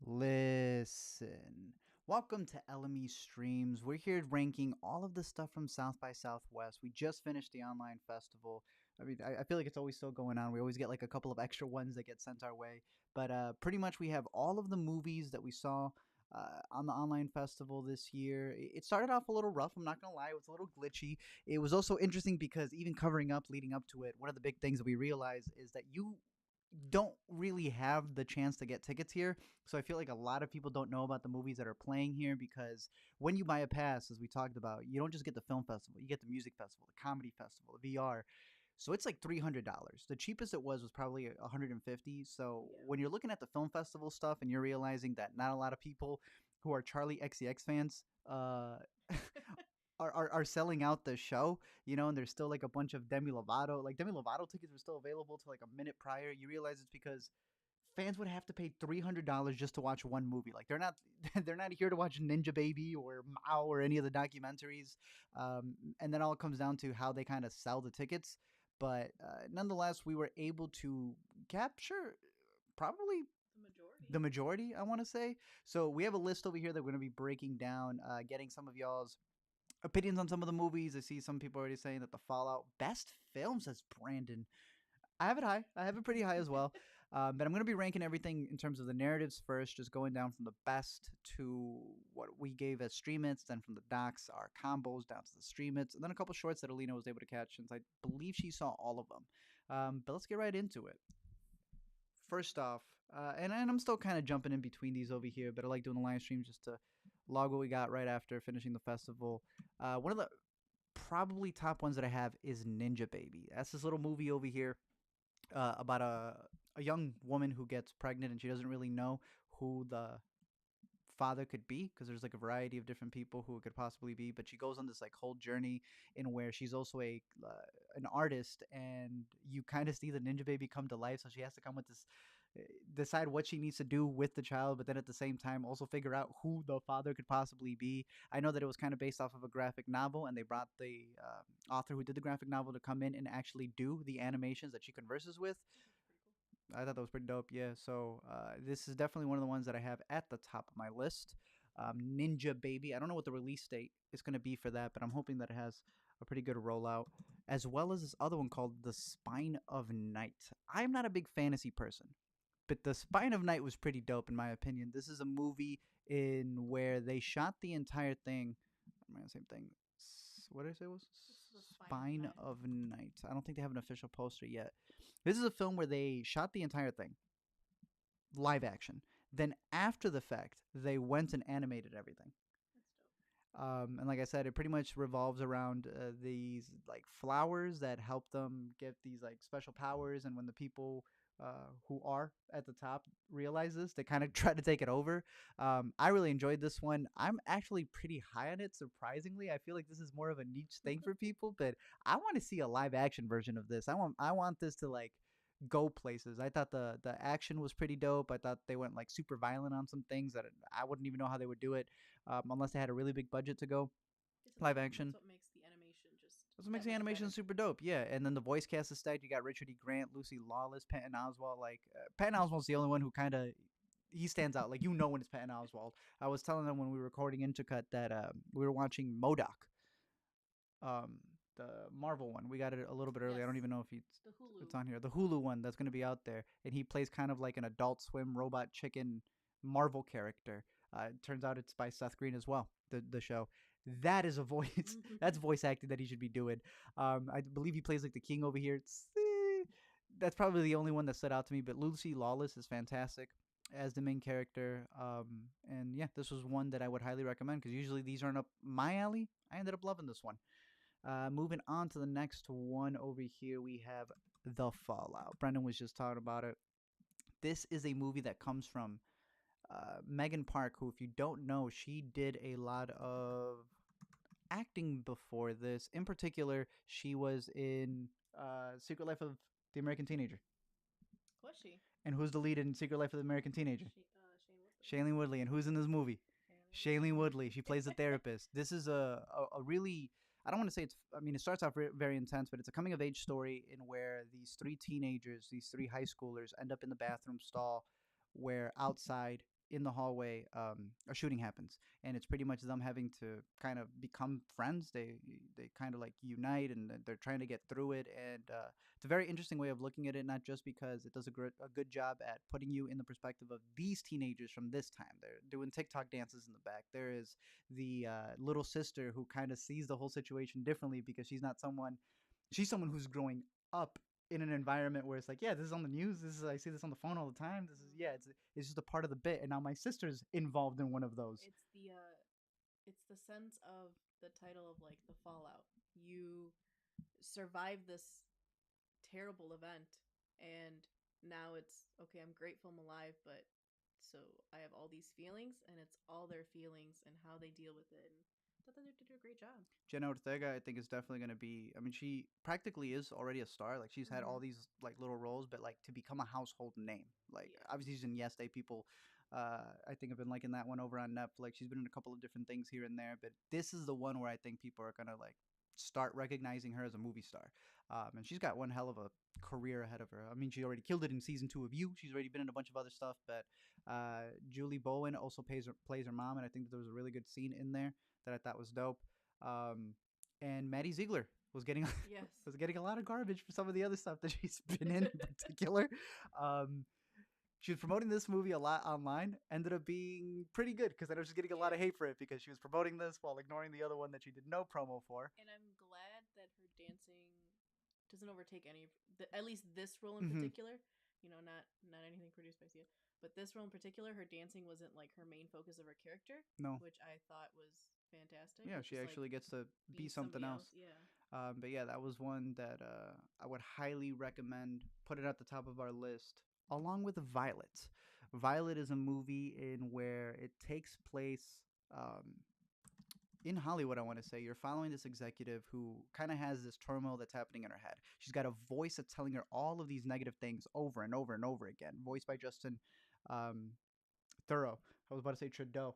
Listen. Welcome to LME Streams. We're here ranking all of the stuff from South by Southwest. We just finished the online festival. I feel like it's always still going on. We always get like a couple of extra ones that get sent our way. But pretty much we have all of the movies that we saw on the online festival this year. It started off a little rough. I'm not going to lie. It was a little glitchy. It was also interesting because even covering up, leading up to it, one of the big things that we realized is that you don't really have the chance to get tickets here. So I feel like a lot of people don't know about the movies that are playing here because when you buy a pass, as we talked about, you don't just get the film festival, you get the music festival, the comedy festival, the VR. So it's like $300. The cheapest it was probably 150. So Yeah. when you're looking at the film festival stuff and you're realizing that not a lot of people who are Charlie XCX fans are selling out the show, and there's still like a bunch of Demi Lovato. Like Demi Lovato tickets were still available to like a minute prior. You realize it's because fans would have to pay $300 just to watch one movie. Like they're not they're not here to watch Ninja Baby or Mao or any of the documentaries. And then all it comes down to how they kind of sell the tickets. But nonetheless, we were able to capture probably The majority. the majority, I want to say. So we have a list over here that we're going to be breaking down, getting some of y'all's opinions on some of the movies. I see some people already saying that the Fallout best film, says Brandon. I have it high. I have it pretty high as well. But I'm going to be ranking everything in terms of the narratives first, just going down from the best to what we gave as stream hits, then from the docs, our combos down to the stream hits, and then a couple shorts that Alina was able to catch since I believe she saw all of them. But let's get right into it. First off, and I'm still kind of jumping in between these over here, but I like doing the live streams just to log what we got right after finishing the festival. One of the probably top ones that I have is Ninja Baby. That's this little movie over here about a young woman who gets pregnant and she doesn't really know who the father could be because there's like a variety of different people who it could possibly be, but she goes on this like whole journey in where she's also a an artist, and you kind of see the ninja baby come to life, so she has to come with this decide what she needs to do with the child, but then at the same time also figure out who the father could possibly be. I know that it was kind of based off of a graphic novel, and they brought the author who did the graphic novel to come in and actually do the animations that she converses with. I thought that was pretty dope. Yeah. So this is definitely one of the ones that I have at the top of my list. Ninja Baby. I don't know what the release date is going to be for that, but I'm hoping that it has a pretty good rollout. As well as this other one called The Spine of Night. I'm not a big fantasy person, but The Spine of Night was pretty dope in my opinion. This is a movie in where they shot the entire thing. Same thing. What did I say it was? This is the Spine of Night. I don't think they have an official poster yet. This is a film where they shot the entire thing, live action. Then after the fact, they went and animated everything. That's dope. And like I said, it pretty much revolves around these like flowers that help them get these like special powers. And when the people who are at the top realize this, they kind of try to take it over. I really enjoyed this one. I'm actually pretty high on it, surprisingly. I feel like this is more of a niche thing for people, but I want to see a live action version of this. I want this to like go places. I thought the action was pretty dope. I thought they went like super violent on some things that I wouldn't even know how they would do it unless they had a really big budget to go live action. That's what makes the animation just That's what makes that the much animation better. super dope. Yeah, and then the voice cast is stacked. You got Richard E. Grant, Lucy Lawless, Patton Oswalt. Like Patton Oswalt's the only one who kind of he stands out. Like when it's Patton Oswalt. I was telling them when we were recording Intercut that we were watching Modoc, um, the Marvel one. We got it a little bit early. I Yes. don't even know if The Hulu. it's on here. The Hulu one that's going to be out there, and he plays kind of like an Adult Swim robot chicken Marvel character. It turns out it's by Seth Green as well. The show. That is a voice. That's voice acting that he should be doing. I believe he plays like the king over here. That's probably the only one that stood out to me. But Lucy Lawless is fantastic as the main character. And yeah, this was one that I would highly recommend because usually these aren't up my alley. I ended up loving this one. Moving on to the next one over here, we have The Fallout. Brendan was just talking about it. This is a movie that comes from Megan Park, who, if you don't know, she did a lot of acting before this. In particular, she was in Secret Life of the American Teenager. Was she? And who's the lead in Secret Life of the American Teenager? Shane Woodley. Shailene Woodley. And who's in this movie? Shailene Woodley. She plays the therapist. This is a really, I don't want to say it's, I mean, it starts off very intense, but it's a coming of age story in where these three teenagers, these three high schoolers end up in the bathroom stall where outside in the hallway, a shooting happens, and it's pretty much them having to kind of become friends. They kind of like unite, and they're trying to get through it. And it's a very interesting way of looking at it, not just because it does a good job at putting you in the perspective of these teenagers from this time. They're doing TikTok dances in the back. There is the little sister who kind of sees the whole situation differently because she's someone who's growing up in an environment where it's like, yeah, this is on the news. This is I see this on the phone all the time. This is yeah, it's just a part of the bit. And now my sister's involved in one of those. It's the sense of the title of like the fallout. You survive this terrible event, and now it's okay, I'm grateful I'm alive, but so I have all these feelings, and it's all their feelings and how they deal with it. And I thought that they did a great job. Jenna Ortega, I think, is definitely going to be. I mean, she practically is already a star. Like she's had all Mm-hmm. these like little roles, but like to become a household name. Like Yeah. obviously she's in Yes Day. People, I think, have been liking that one over on Netflix. She's been in a couple of different things here and there, but this is the one where I think people are gonna like start recognizing her as a movie star. And she's got one hell of a career ahead of her. I mean, she already killed it in season 2 of You. She's already been in a bunch of other stuff, but Julie Bowen also plays her mom, and I think that there was a really good scene in there that I thought was dope. Um, and Maddie Ziegler was getting Yes. was getting a lot of garbage for some of the other stuff that she's been in particular. Um, she was promoting this movie a lot online. Ended up being pretty good because I was just getting a lot of Yeah. hate for it because she was promoting this while ignoring the other one that she did no promo for. And I'm glad that her dancing doesn't overtake any of at least this role in Mm-hmm. particular. You know, not anything produced by Sia, but this role in particular, her dancing wasn't like her main focus of her character, No, which I thought was fantastic. yeah, It's she just like actually gets to be being something somebody else. else. Yeah. But yeah, that was one that I would highly recommend. Put it at the top of our list, along with Violet. Violet is a movie in where it takes place um, in Hollywood. I want to say you're following this executive who kind of has this turmoil that's happening in her head. She's got a voice that's telling her all of these negative things over and over and over again. Voiced by Justin um, Thorough. I was about to say Trudeau.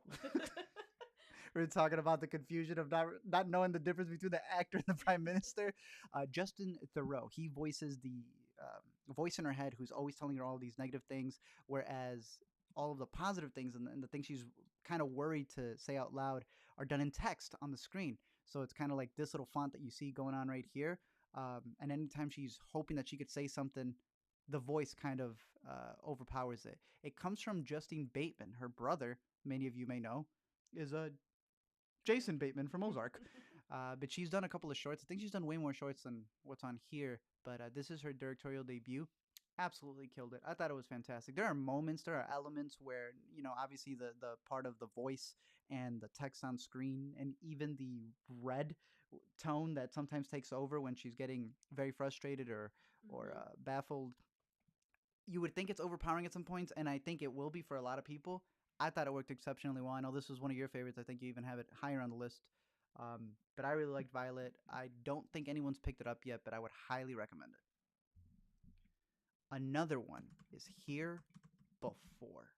We are talking about the confusion of not knowing the difference between the actor and the prime minister. Justin Thoreau, he voices the voice in her head who's always telling her all these negative things, whereas all of the positive things and the things she's kind of worried to say out loud are done in text on the screen. So it's kind of like this little font that you see going on right here. And anytime she's hoping that she could say something, the voice kind of overpowers it. It comes from Justine Bateman, her brother. Many of you may know is a Jason Bateman from Ozark. But she's done a couple of shorts. I think she's done way more shorts than what's on here. But this is her directorial debut. Absolutely killed it. I thought it was fantastic. There are moments, there are elements where, obviously the part of the voice and the text on screen and even the red tone that sometimes takes over when she's getting very frustrated or Mm-hmm. baffled, you would think it's overpowering at some points, and I think it will be for a lot of people. I thought it worked exceptionally well. I know this was one of your favorites. I think you even have it higher on the list. But I really liked Violet. I don't think anyone's picked it up yet, but I would highly recommend it. Another one is Here Before,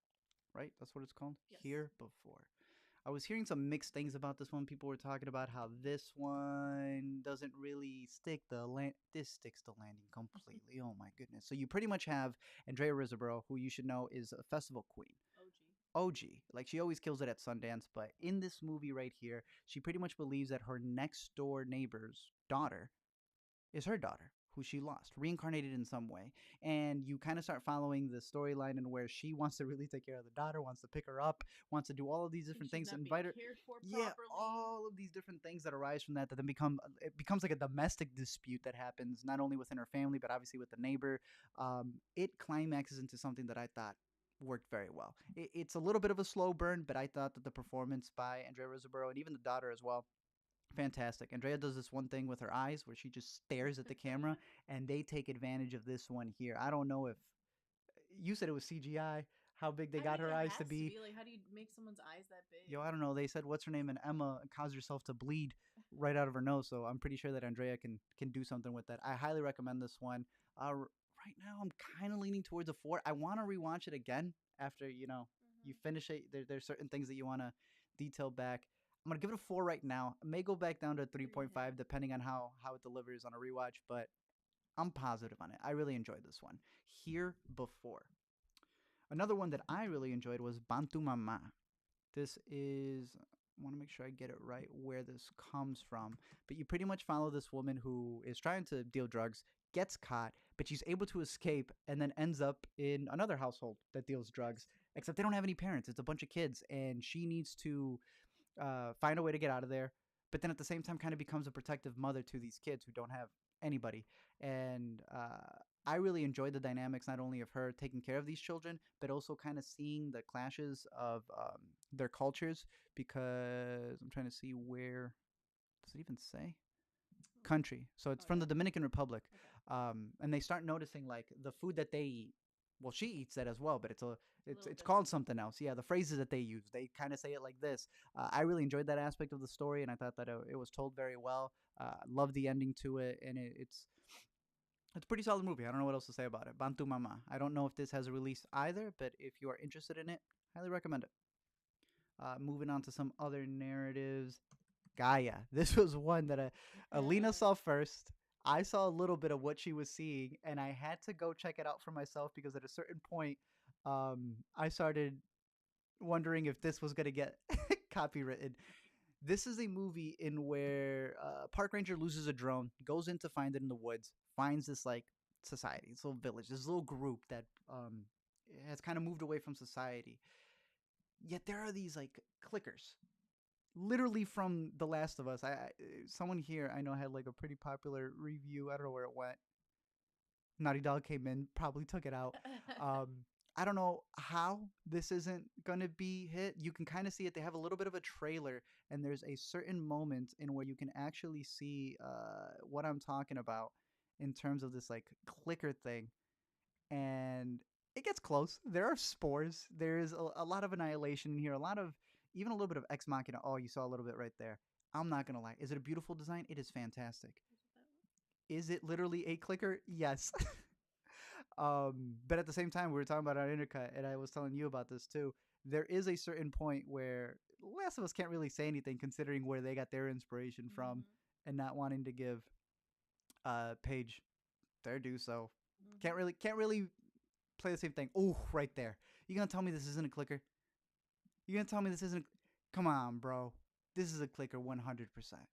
right? That's what it's called? Yes. Here Before. I was hearing some mixed things about this one. People were talking about how this one doesn't really stick the land. This sticks the landing completely. Oh my goodness! So you pretty much have Andrea Riseborough, who you should know is a festival queen. OG. OG, like she always kills it at Sundance, but in this movie right here, she pretty much believes that her next door neighbor's daughter is her daughter who she lost, reincarnated in some way. And you kind of start following the storyline in where she wants to really take care of the daughter, wants to pick her up, wants to do all of these Think different she's things, not being invite her. cared for Yeah, properly. all of these different things that arise from that then it becomes like a domestic dispute that happens not only within her family but obviously with the neighbor. It climaxes into something that I thought worked very well. It's a little bit of a slow burn, but I thought that the performance by Andrea Riseborough and even the daughter as well, fantastic. Andrea does this one thing with her eyes where she just stares at the camera, and they take advantage of this one here. I don't know if you said it was CGI, how big they I got mean, her it eyes to has to be. be. Like, how do you make someone's eyes that big? Yo, I don't know. They said what's her name and Emma caused herself to bleed right out of her nose, so I'm pretty sure that Andrea can do something with that. I highly recommend this one. Right now, I'm kind of leaning towards a 4. I want to rewatch it again after you Mm-hmm. finish it. There's certain things that you want to detail back. I'm gonna give it a 4 right now. I may go back down to 3.5 3.5. depending on how it delivers on a rewatch, but I'm positive on it. I really enjoyed this one. Here Before. Another one that I really enjoyed was Bantu Mama. This is, I want to make sure I get it right where this comes from. But you pretty much follow this woman who is trying to deal drugs, gets caught, but she's able to escape and then ends up in another household that deals Yes. drugs. Except they don't have any parents. It's a bunch of kids, and she needs to find a way to get out of there. But then at the same time, kind of becomes a protective mother to these kids who don't have anybody. And I really enjoyed the dynamics, not only of her taking care of these children, but also kind of seeing the clashes of their cultures. Because I'm trying to see where does it even say country? So it's Oh from yeah. the Dominican Republic, Okay. and they start noticing like the food that they eat. Well, she eats that as well, but A little it's called different. something else. Yeah, the phrases that they use, they kind of say it like this. I really enjoyed that aspect of the story, and I thought that it was told very well. Love the ending to it, and it's a pretty solid movie. I don't know what else to say about it. Bantu Mama. I don't know if this has a release either, but if you are interested in it, highly recommend it. Moving on to some other narratives. Gaia. This was one that Alina saw first. I saw a little bit of what she was seeing, and I had to go check it out for myself because at a certain point, I started wondering if this was going to get copywritten. This is a movie in where a park ranger loses a drone, goes in to find it in the woods, finds this like society, this little village, this little group that has kind of moved away from society. Yet there are these like clickers, literally from The Last of Us. Someone here I know had like a pretty popular review. I don't know where it went. Naughty Dog came in, probably took it out. Um, I don't know how this isn't gonna be hit. You can kind of see it. They have a little bit of a trailer, and there's a certain moment in where you can actually see what I'm talking about in terms of this like clicker thing, and it gets close. There are spores. There's a lot of annihilation in here. A lot of even a little bit of ex machina. Oh, you saw a little bit right there. I'm not gonna lie. Is it a beautiful design? It is fantastic. Is it literally a clicker? Yes. But at the same time, we were talking about our intercut, and I was telling you about this too. There is a certain point where Last of Us can't really say anything, considering where they got their inspiration from, Mhm. and not wanting to give Paige their due. So Mhm. can't really play the same thing. Oh, right there. You gonna tell me this isn't a clicker? You gonna tell me this isn't? Come on, bro. This is a clicker, 100%.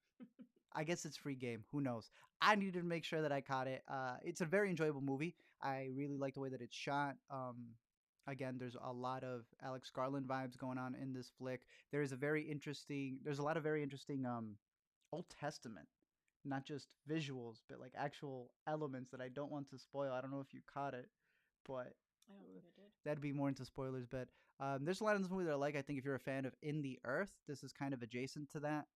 I guess it's free game. Who knows? I needed to make sure that I caught it. It's a very enjoyable movie. I really like the way that it's shot. Again, there's a lot of Alex Garland vibes going on in this flick. There is a very interesting. There's a lot of very interesting Old Testament, not just visuals, but like actual elements that I don't want to spoil. I don't know if you caught it, but I don't think I did. that'd be more into spoilers. But there's a lot in this movie that I like. I think if you're a fan of In the Earth, this is kind of adjacent to that.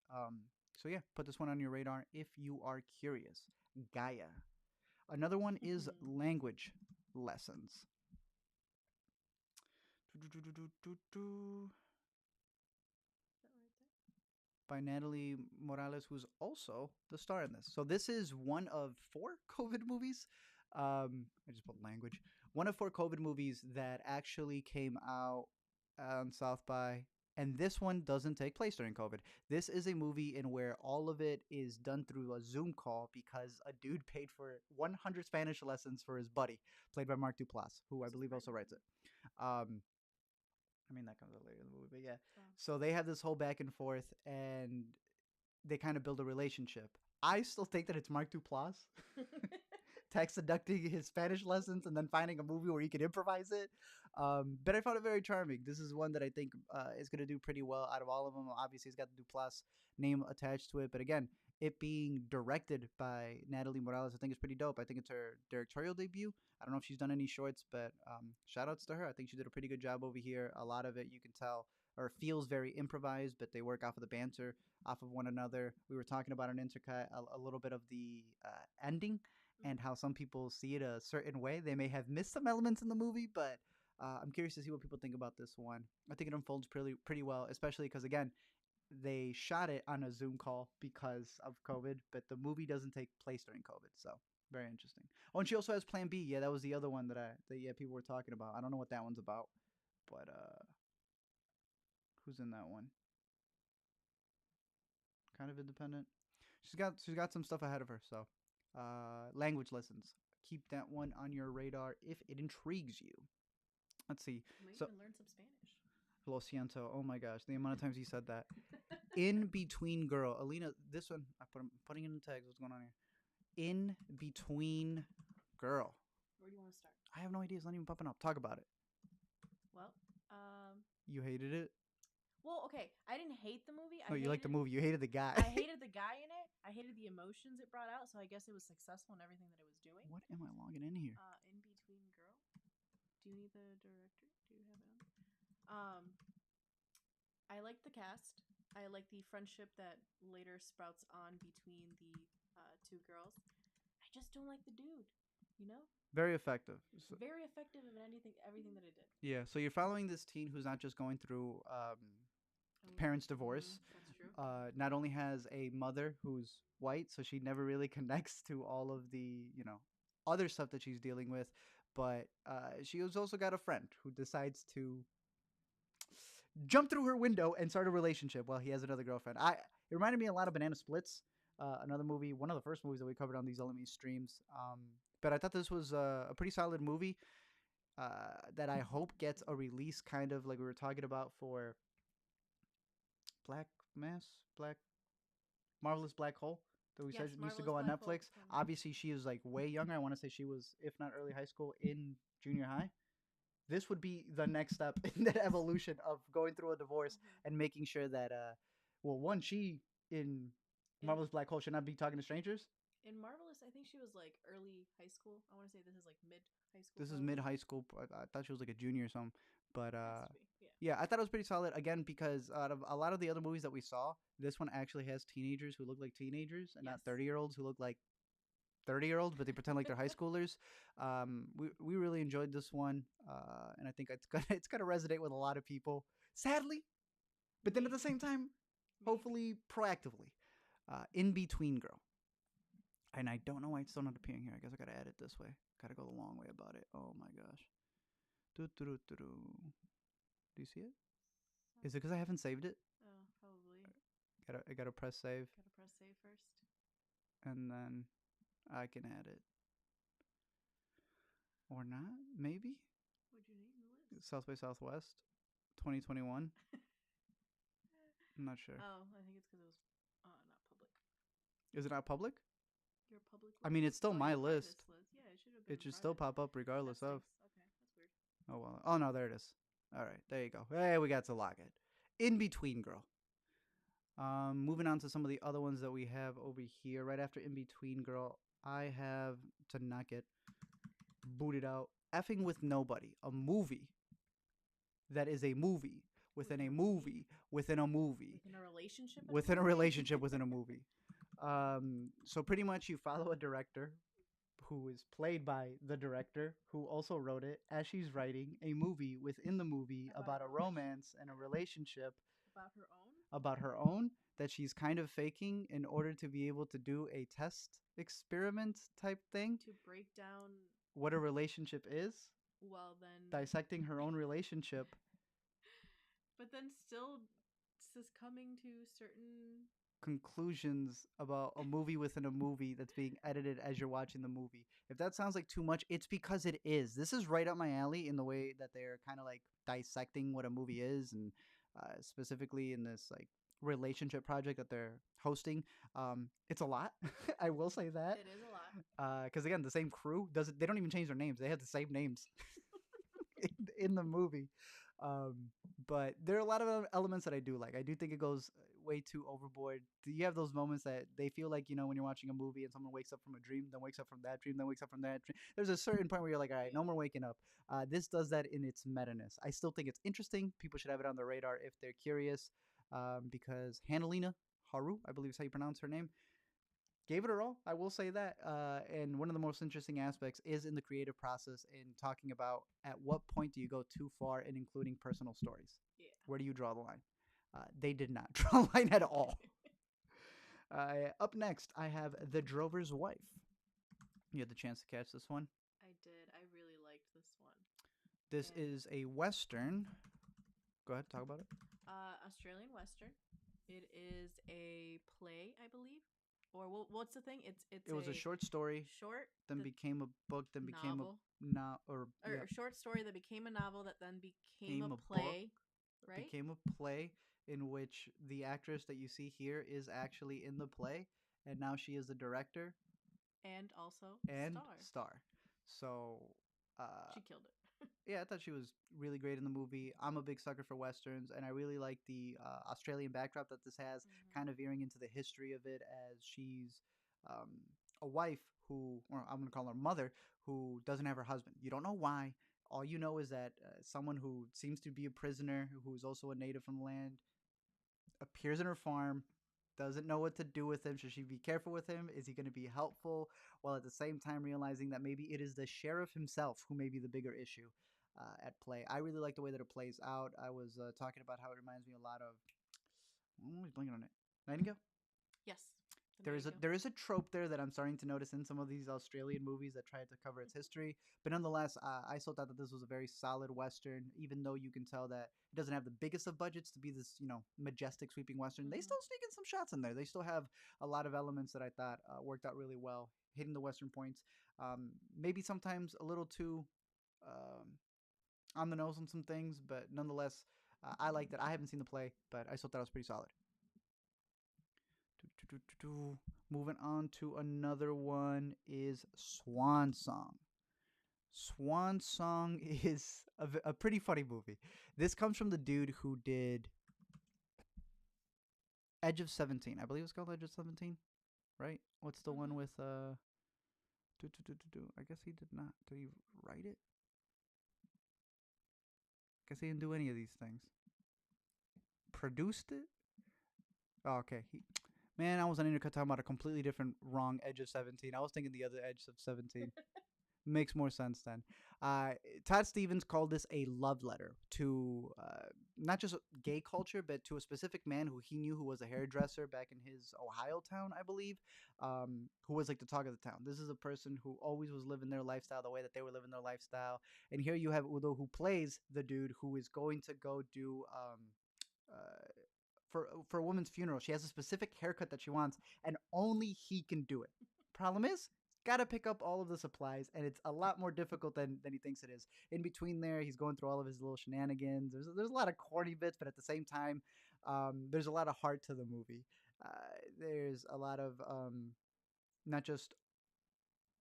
So yeah, put this one on your radar if you are curious. Gaia. Another one is language lessons. Is that right there? By Natalie Morales, who's also the star in this. So this is one of four COVID movies. I just put language. One of four COVID movies that actually came out on South by, and this one doesn't take place during COVID. This is a movie in where all of it is done through a Zoom call because a dude paid for 100 Spanish lessons for his buddy, played by Mark Duplass, who I Who's his believe also buddy? writes it. Um, I mean, that comes out later in the movie, but yeah. Oh. So they have this whole back and forth, and they kind of build a relationship. I still think that it's Mark Duplass text deducting his Spanish lessons and then finding a movie where he can improvise it. But I found it very charming. This is one that I think is going to do pretty well out of all of them. Obviously, he's got the Duplass name attached to it, but again, it being directed by Natalie Morales, I think is pretty dope. I think it's her directorial debut. I don't know if she's done any shorts, but shout outs to her. I think she did a pretty good job over here. A lot of it you can tell or feels very improvised, but they work off of the banter off of one another. We were talking about an intercut, a little bit of the ending and how some people see it a certain way. They may have missed some elements in the movie, but I'm curious to see what people think about this one. I think it unfolds pretty well, especially because again, they shot it on a Zoom call because of COVID, but the movie doesn't take place during COVID, so very interesting. Oh, and she also has Plan B. Yeah, that was the other one that yeah people were talking about. I don't know what that one's about, but who's in that one? Kind of independent. She's got some stuff ahead of her. So, language lessons. Keep that one on your radar if it intrigues you. Let's see. You might So even learn some Spanish. Lo siento. Oh my gosh, the amount of times you said that. In between girl, Alina. This one I'm putting it in tags. What's going on here? In between girl. Where do you want to start? I have no idea. It's not even popping up. Talk about it. Well, You hated it. well, okay. I didn't hate the movie. No, you liked the movie. You hated the guy. I hated the guy in it. I hated the emotions it brought out. So I guess it was successful in everything that it was doing. What am I logging in here? In between girl. Do you need the director? Do you have it on? I like the cast. I like the friendship that later sprouts on between the two girls. I just don't like the dude. You know, Very effective. So, very effective in everything that it did. yeah. So you're following this teen who's not just going through parents' divorce. That's true. Not only has a mother who's white, so she never really connects to all of the other stuff that she's dealing with, but she has also got a friend who decides to jump through her window and start a relationship while he has another girlfriend. It reminded me a lot of Banana Splits, another movie, one of the first movies that we covered on these LME streams. But I thought this was a pretty solid movie that I hope gets a release, kind of like we were talking about for Black Mass, Black Marvelous Black Hole that we Yes, said used to go Marvelous on Black Hole. Netflix. Obviously, she is like way younger. I want to say she was, if not early high school, in junior high. This would be the next step in that evolution of going through a divorce and making sure that, well, one, she in Marvelous Black Hole should not be talking to strangers. In Marvelous, I think she was like early high school. I want to say this is like mid high school. This is mid high school. I thought she was like a junior or something. But yeah. yeah, I thought it was pretty solid. Again, because out of a lot of the other movies that we saw, this one actually has teenagers who look like teenagers and not 30-year-olds who look like 30-year-olds, but they pretend like they're high schoolers. We really enjoyed this one, and I think it's gonna resonate with a lot of people. Sadly, but then at the same time, hopefully proactively. In between girl, and I don't know why it's still not appearing here. I guess I gotta add it this way. Gotta go the long way about it. Oh my gosh. Do you see it? Is it because I haven't saved it? Oh, probably. I gotta press save. Gotta press save first. And then I can add it. Or not? Maybe? What'd you name the list? South by Southwest 2021. I'm not sure. Oh, I think it's because it was not public. Is it not public? Your public list? I mean, it's still my list. Yeah, it should have been. It should still pop up regardless of. Okay, that's weird. Oh, well. Oh, no, there it is. All right, there you go. Hey, we got to log it. In between girl. Moving on to some of the other ones that we have over here. Right after In Between Girl, I have, to not get booted out, Effing with Nobody, a movie that is a movie within a movie within a movie within a relationship within a relationship within a movie. So pretty much you follow a director who is played by the director who also wrote it, as she's writing a movie within the movie about a romance and a relationship about her own that she's kind of faking in order to be able to do a test experiment type thing to break down what a relationship is. Well, then dissecting her own relationship, but then still succumbing to certain conclusions about a movie within a movie that's being edited as you're watching the movie. If that sounds like too much, it's because it is. This is right up my alley in the way that they're kind of like dissecting what a movie is, and specifically in this like relationship project that they're hosting. It's a lot. I will say that it is a lot because again, the same crew doesn't. They don't even change their names. They have the same names in the movie. But there are a lot of elements that I do like. I do think it goes way too overboard. You have those moments that they feel like, when you're watching a movie and someone wakes up from a dream, then wakes up from that dream, then wakes up from that dream. There's a certain point where you're like, all right, no more waking up. This does that in its meta-ness. I still think it's interesting. People should have it on their radar if they're curious, because Hanalina Haru, I believe is how you pronounce her name, gave it her all. I will say that. And one of the most interesting aspects is in the creative process in talking about at what point do you go too far in including personal stories? Yeah. Where do you draw the line? They did not draw a line at all. Up next, I have The Drover's Wife. You had the chance to catch this one? I did. I really liked this one. This is a Western. Go ahead, talk about it. Australian Western. It is a play, I believe, or what's the thing? It's It was a a short story, short then that became a book, then became a novel no or or yep, a short story that became a novel that then became became a a book, play, right? became a play in which the actress that you see here is actually in the play, and now she is the director And also and star. star. So, uh, She killed it. yeah, I thought she was really great in the movie. I'm a big sucker for westerns, and I really like the Australian backdrop that this has, kind of veering into the history of it as she's um, a wife who, or I'm going to call her mother, who doesn't have her husband. You don't know why. All you know is that someone who seems to be a prisoner, who is also a native from the land, appears in her farm, doesn't know what to do with him. Should she be careful with him? Is he going to be helpful? While at the same time realizing that maybe it is the sheriff himself who may be the bigger issue at play. I really like the way that it plays out. I was talking about how it reminds me a lot of. I'm always blanking on it. Nightingale? Yes, the There is a Nightingale. there is a trope there that I'm starting to notice in some of these Australian movies that try to cover its history. But nonetheless, I still thought that this was a very solid western, even though you can tell that it doesn't have the biggest of budgets to be this majestic sweeping western. They Mm-hmm. still sneak in some shots in there. They still have a lot of elements that I thought worked out really well, hitting the western points. Maybe sometimes a little too um, on the nose on some things, but nonetheless, I like that. I haven't seen the play, but I still thought it was pretty solid. Moving on to another one is Swan Song. Swan Song is a pretty funny movie. This comes from the dude who did Edge of 17. I believe it's called Edge of 17, right? What's the one Mm-hmm. with I guess he did not. Did he write it? Guess he didn't do any of these things. Produced it? Oh, okay. Man, I was on Intercut talking about a completely different wrong Edge of 17. I was thinking the other Edge of 17. Makes more sense then. Uh, Todd Stevens called this a love letter to not just gay culture, but to a specific man who he knew who was a hairdresser back in his Ohio town, I believe, who was like the talk of the town. This is a person who always was living their lifestyle the way that they were living their lifestyle. And here you have Udo, who plays the dude who is going to go do for a woman's funeral. She has a specific haircut that she wants, and only he can do it. Problem is, got to pick up all of the supplies, and it's a lot more difficult than he thinks it is. In between there, he's going through all of his little shenanigans. There's a lot of corny bits, but at the same time, there's a lot of heart to the movie. There's a lot of not just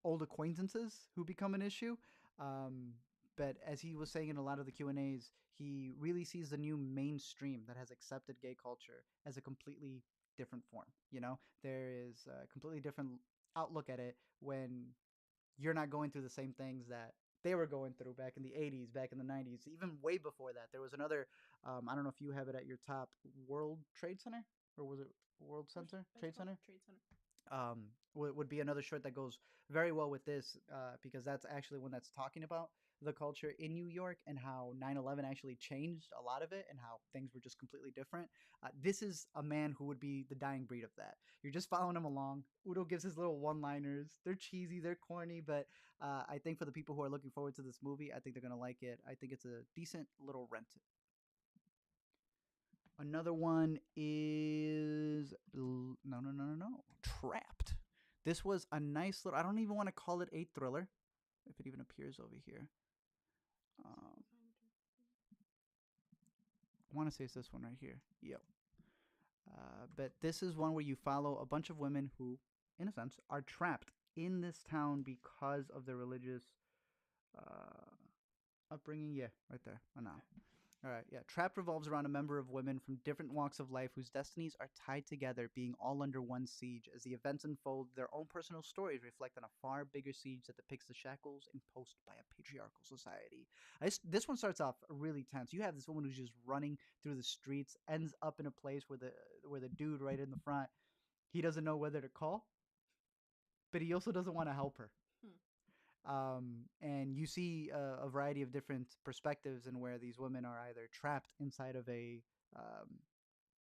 old acquaintances who become an issue. Um, but as he was saying in a lot of the Q&As, he really sees the new mainstream that has accepted gay culture as a completely different form. There is a completely different outlook at it when you're not going through the same things that they were going through back in the 80s, back in the 90s, even way before that. There was another, I don't know if you have it at your top, World Trade Center, or was it World Center? Trade Center? Trade Center. Would be another shirt that goes very well with this because that's actually one that's talking about the culture in New York and how 9/11 actually changed a lot of it and how things were just completely different. This is a man who would be the dying breed of that. You're just following him along. Udo gives his little one-liners. They're cheesy, they're corny, but I think for the people who are looking forward to this movie, I think they're gonna like it. I think it's a decent little rent. Another one is no, Trapped. This was a nice little. I don't even want to call it a thriller, if it even appears over here. Um, I want to say it's this one right here. Yep. But this is one where you follow a bunch of women who, in a sense, are trapped in this town because of their religious uh, upbringing. Yeah, right there. Oh, no. All right, yeah. Trapped revolves around a member of women from different walks of life whose destinies are tied together, being all under one siege. As the events unfold, their own personal stories reflect on a far bigger siege that depicts the shackles imposed by a patriarchal society. This one starts off really tense. You have this woman who's just running through the streets, ends up in a place where the dude right in the front, he doesn't know whether to call, but he also doesn't want to help her. Hmm. And you see a variety of different perspectives and where these women are either trapped inside of a um,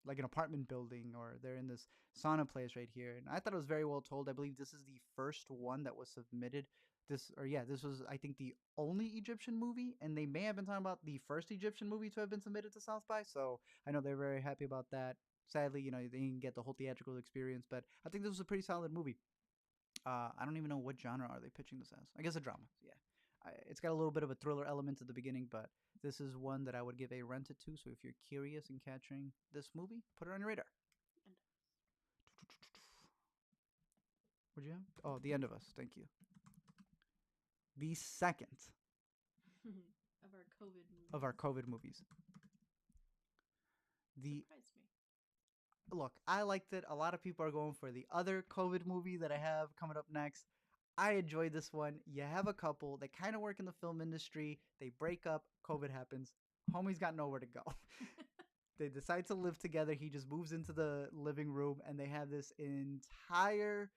like an apartment building or they're in this sauna place right here. And I thought it was very well told. I believe this is the first one that was submitted. This was I think the only Egyptian movie, and they may have been talking about the first Egyptian movie to have been submitted to South by. So I know they're very happy about that. Sadly, they didn't get the whole theatrical experience, but I think this was a pretty solid movie. I don't even know what genre are they pitching this as. I guess a drama. Yeah, it's got a little bit of a thriller element at the beginning, but this is one that I would give a rent it to. So if you're curious in catching this movie, put it on your radar. And What'd you have? Oh, The End of Us. Thank you. The second of our COVID of movies. our COVID movies. The Surprised me. Look, I liked it. A lot of people are going for the other COVID movie that I have coming up next. I enjoyed this one. You have a couple. They kind of work in the film industry. They break up. COVID happens. Homie's got nowhere to go. They decide to live together. He just moves into the living room, and they have this entire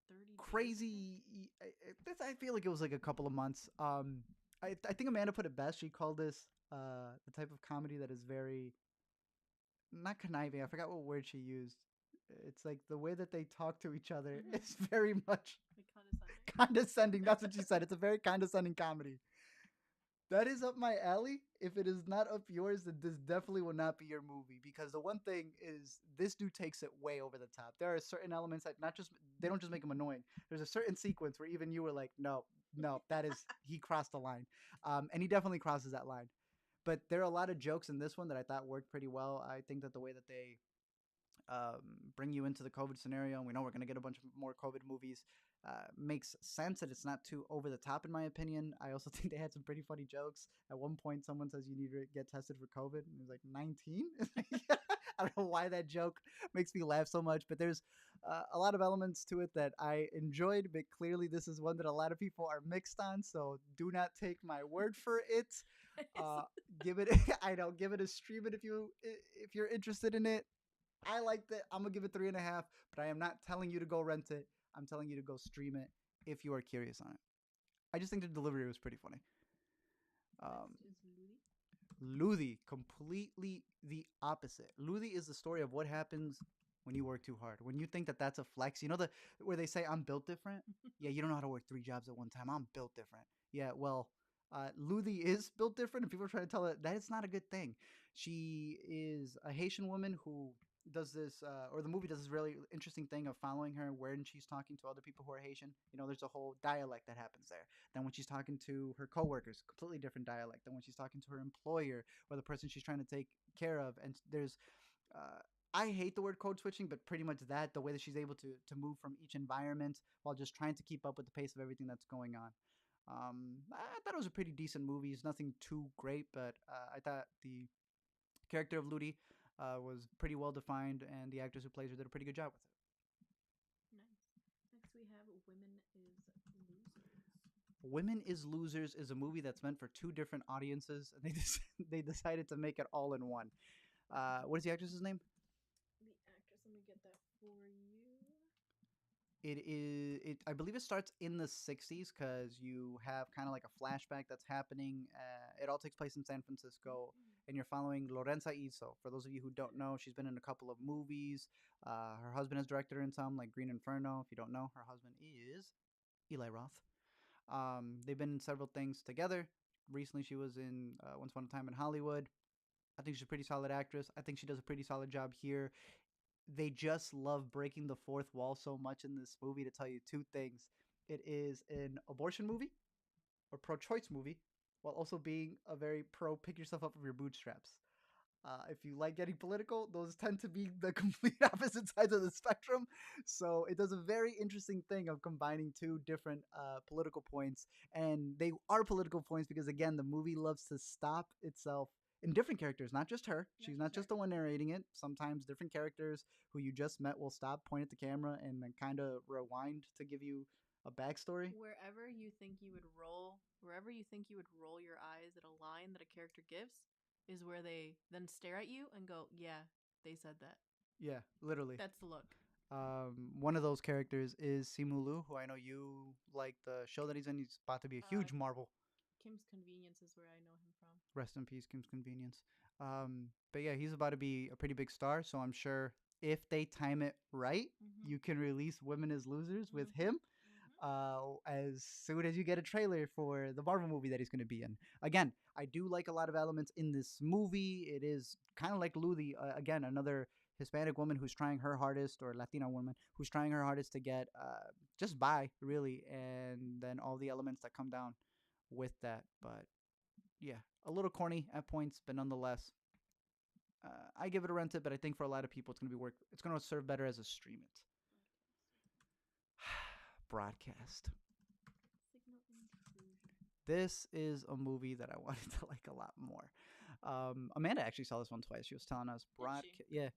30 days, crazy. I feel like it was like a couple of months. I think Amanda put it best. She called this the type of comedy that is very not conniving. I forgot what word she used. It's like the way that they talk to each other is very much like condescending. condescending. That's what she said. It's a very condescending comedy. That is up my alley. If it is not up yours, then this definitely will not be your movie. Because the one thing is, this dude takes it way over the top. There are certain elements that not just they don't just make him annoying. There's a certain sequence where even you were like, no, no, that is he crossed the line, and he definitely crosses that line. But there are a lot of jokes in this one that I thought worked pretty well. I think that the way that they um, bring you into the COVID scenario, and we know we're going to get a bunch of more COVID movies, makes sense that it's not too over the top, in my opinion. I also think they had some pretty funny jokes. At one point, someone says you need to get tested for COVID, and he's like 19. I don't know why that joke makes me laugh so much, but there's a lot of elements to it that I enjoyed, but clearly this is one that a lot of people are mixed on. So do not take my word for it. Uh, give it, I know, give it a stream it if you're interested in it. I liked it. I'm gonna give it 3.5, but I am not telling you to go rent it. I'm telling you to go stream it if you are curious on it. I just think the delivery was pretty funny. Um, Next is Louis. Luthi, completely the opposite. Luthi is the story of what happens when you work too hard. When you think that that's a flex, where they say I'm built different. Yeah, you don't know how to work 3 jobs at one time. I'm built different. Yeah, well, Luthi is built different, and people are trying to tell her that it's not a good thing. She is a Haitian woman who does this, or the movie does this really interesting thing of following her when she's talking to other people who are Haitian. There's a whole dialect that happens there. Then when she's talking to her coworkers, completely different dialect. Then when she's talking to her employer or the person she's trying to take care of, and there's, I hate the word code switching, but pretty much that the way that she's able to move from each environment while just trying to keep up with the pace of everything that's going on. I thought it was a pretty decent movie. It's nothing too great, but I thought the character of Ludi was pretty well defined, and the actress who plays her did a pretty good job with it. Nice. Next we have Women is Losers. Women is Losers is a movie that's meant for two different audiences, and they decided to make it all in one. What is the actress's name? The actress, let me get that for you. It is. I believe it starts in the '60s because you have kind of like a flashback that's happening. It all takes place in San Francisco, and you're following Lorenza Iso. For those of you who don't know, she's been in a couple of movies. Her husband has directed her in some, like Green Inferno. If you don't know, her husband is Eli Roth. They've been in several things together. Recently, she was in Once Upon a Time in Hollywood. I think she's a pretty solid actress. I think she does a pretty solid job here. They just love breaking the fourth wall so much in this movie to tell you two things. It is an abortion movie or pro choice movie while also being a very pro pick yourself up of your bootstraps. If you like getting political, those tend to be the complete opposite sides of the spectrum. So it does a very interesting thing of combining two different political points. And they are political points because, again, the movie loves to stop itself in different characters, not just her. She's not just the one narrating it. Sometimes different characters who you just met will stop, point at the camera, and then kind of rewind to give you a backstory. Wherever you think you would roll your eyes at a line that a character gives, is where they then stare at you and go, "Yeah, they said that." Yeah, literally. That's the look. One of those characters is Simu Liu, who I know you like the show that he's in. He's about to be a huge Marvel. Kim's Convenience is where I know him from. Rest in peace, Kim's Convenience. But yeah, he's about to be a pretty big star, so I'm sure if they time it right, you can release Women as Losers with him. as soon as you get a trailer for the Marvel movie that he's going to be in. Again, I do like a lot of elements in this movie. It is kind of like Ludi, again, another Hispanic woman who's trying her hardest, or Latina woman who's trying her hardest to get just by, really, and then all the elements that come down with that. But yeah, a little corny at points, but nonetheless, I give it a rent it. But I think for a lot of people, it's going to be work. It's going to serve better as a stream it broadcast. Signal intrusion. This is a movie that I wanted to like a lot more. Amanda actually saw this one twice. She was telling us Did she? Yeah,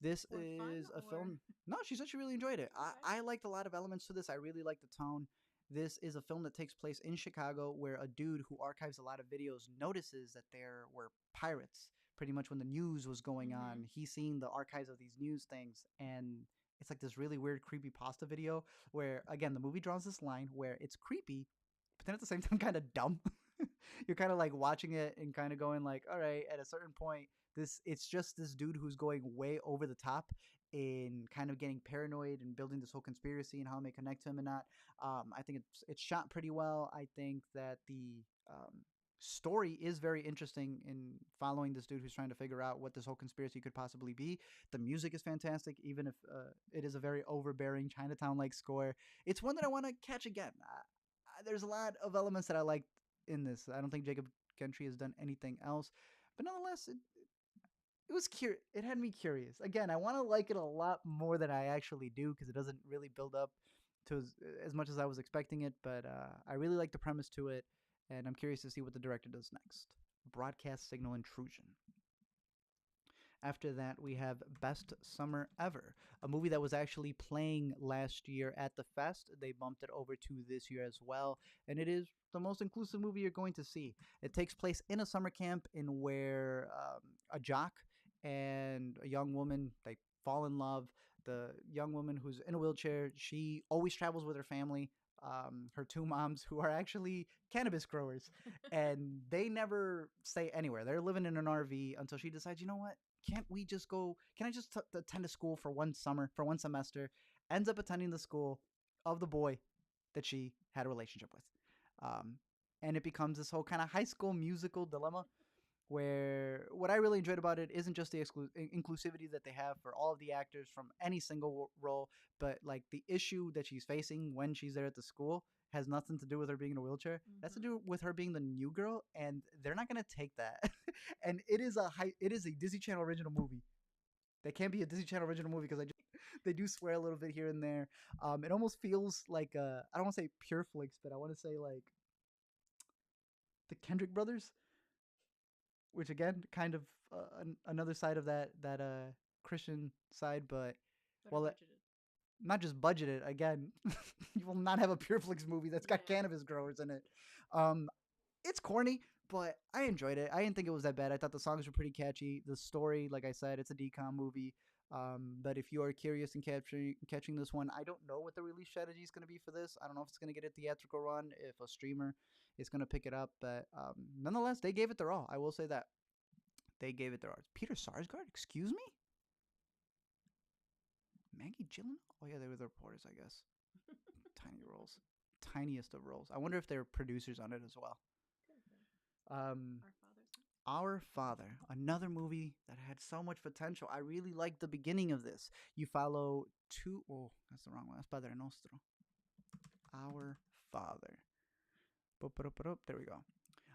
this For fun is a or film. No, she said she really enjoyed it. okay? I liked a lot of elements to this. I really liked the tone. This is a film that takes place in Chicago where a dude who archives a lot of videos notices that there were pirates. Pretty much when the news was going Mm-hmm. on, he's seen the archives of these news things, and it's like this really weird creepy pasta video where, again, the movie draws this line where it's creepy, but then at the same time kind of dumb. You're kind of like watching it and kind of going like, all right, at a certain point, it's just this dude who's going way over the top in kind of getting paranoid and building this whole conspiracy and how it may connect to him and not. I think it's shot pretty well. I think that the story is very interesting in following this dude who's trying to figure out what this whole conspiracy could possibly be. The music is fantastic, even if it is a very overbearing Chinatown like score. It's one that I want to catch again. There's a lot of elements that I like in this. I don't think Jacob Gentry has done anything else, but nonetheless, it was curious. It had me curious. Again, I want to like it a lot more than I actually do because it doesn't really build up to as much as I was expecting it. But I really like the premise to it, and I'm curious to see what the director does next. Broadcast signal intrusion. After that, we have Best Summer Ever, a movie that was actually playing last year at the fest. They bumped it over to this year as well, and it is the most inclusive movie you're going to see. It takes place in a summer camp in where a jock and a young woman they fall in love. The young woman who's in a wheelchair, she always travels with her family. Her two moms, who are actually cannabis growers, and they never stay anywhere. They're living in an RV until she decides, you know what? Can't we just go? Can I just attend a school for one summer, for one semester? Ends up attending the school of the boy that she had a relationship with. Um, and it becomes this whole kind of high school musical dilemma where what I really enjoyed about it isn't just the inclusivity that they have for all of the actors from any single role, but like the issue that she's facing when she's there at the school has nothing to do with her being in a wheelchair. That's to Mm-hmm. do with her being the new girl, and they're not gonna take that. And it is a Disney Channel original movie. That can't be a Disney Channel original movie because they do swear a little bit here and there. It almost feels like I don't want to say pure flicks, but I want to say like the Kendrick brothers, which again, kind of another side of that Christian side, but Better well, budgeted. not just budgeted. Again, you will not have a Pureflix movie that's got Yeah. cannabis growers in it. Um, it's corny, but I enjoyed it. I didn't think it was that bad. I thought the songs were pretty catchy. The story, like I said, it's a decom movie. But if you are curious in catching this one, I don't know what the release strategy is going to be for this. I don't know if it's going to get a theatrical run, if a streamer is going to pick it up. But nonetheless, they gave it their all. I will say that they gave it their all. Peter Sarsgaard, excuse me, Maggie Gyllenhaal. Oh yeah, they were the reporters, I guess. Tiny roles, tiniest of roles. I wonder if they're producers on it as well. Could have been. Um, Our father's house. Our Father, another movie that had so much potential. I really liked the beginning of this. You follow two, oh, that's the wrong one. That's Padre Nostro. Our Father. There we go.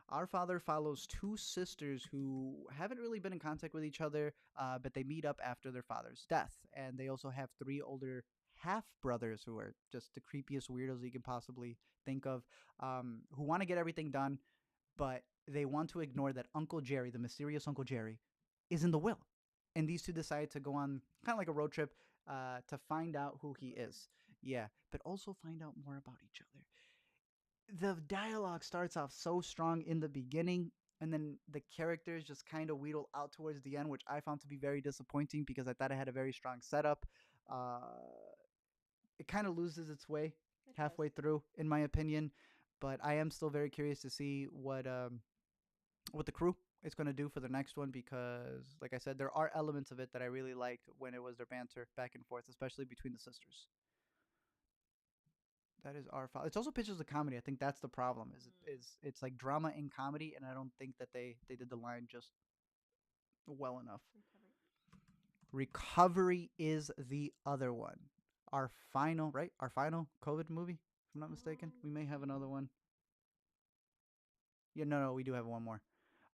Our Father follows two sisters who haven't really been in contact with each other, but they meet up after their father's death. And they also have three older half brothers who are just the creepiest weirdos you can possibly think of, who want to get everything done, but they want to ignore that Uncle Jerry, the mysterious Uncle Jerry, is in the will. And these two decide to go on kind of like a road trip to find out who he Weird. is. Yeah, but also find out more about each other. The dialogue starts off so strong in the beginning, and then the characters just kind of wheedle out towards the end, which I found to be very disappointing because I thought it had a very strong setup. Uh, it kind of loses its way It does. halfway through, in my opinion. But I am still very curious to see what the crew is going to do for the next one because, like I said, there are elements of it that I really liked when it was their banter back and forth, especially between the sisters. That is our fault. It's also pitched as a comedy. I think that's the problem. Mm-hmm. It's like drama and comedy, and I don't think that they did the line just well enough. Recovery. Recovery is the other one. Our final, right? Our final COVID movie, if I'm not mistaken. We may have another one. Yeah, no, we do have one more.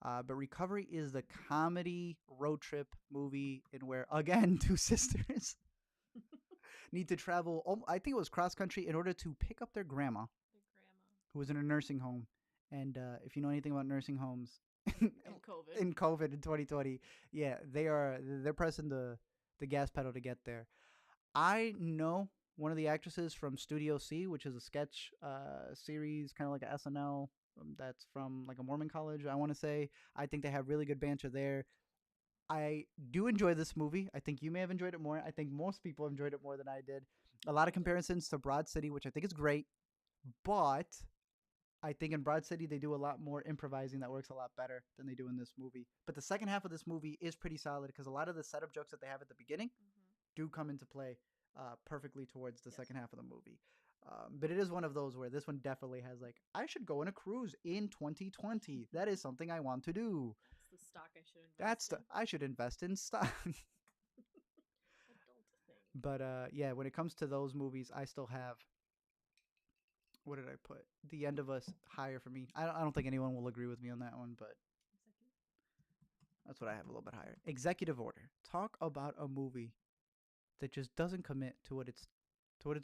But Recovery is the comedy road trip movie in where, again, two sisters need to travel, I think it was cross country, in order to pick up their grandma, The grandma. who was in a nursing home. And if you know anything about nursing homes And COVID. in COVID in 2020, yeah, they're pressing the gas pedal to get there. I know one of the actresses from Studio C, which is a sketch series, kind of like a SNL. That's from like a Mormon college, I want to say. I think they have really good banter there. I do enjoy this movie. I think you may have enjoyed it more. I think most people enjoyed it more than I did. A lot of comparisons to Broad City, which I think is great, but I think in Broad City they do a lot more improvising that works a lot better than they do in this movie. But the second half of this movie is pretty solid because a lot of the setup jokes that they have at the beginning Mm-hmm. do come into play perfectly towards the Yes. second half of the movie. But it is one of those where this one definitely has like, I should go on a cruise in 2020. That is something I want to do. That's the stock I should invest in. I should invest in stock. Adult thing. But yeah, when it comes to those movies, I still have, what did I put? The End of Us higher for me. I don't think anyone will agree with me on that one, but that's what I have a little bit higher. Executive Order. Talk about a movie that just doesn't commit to what it's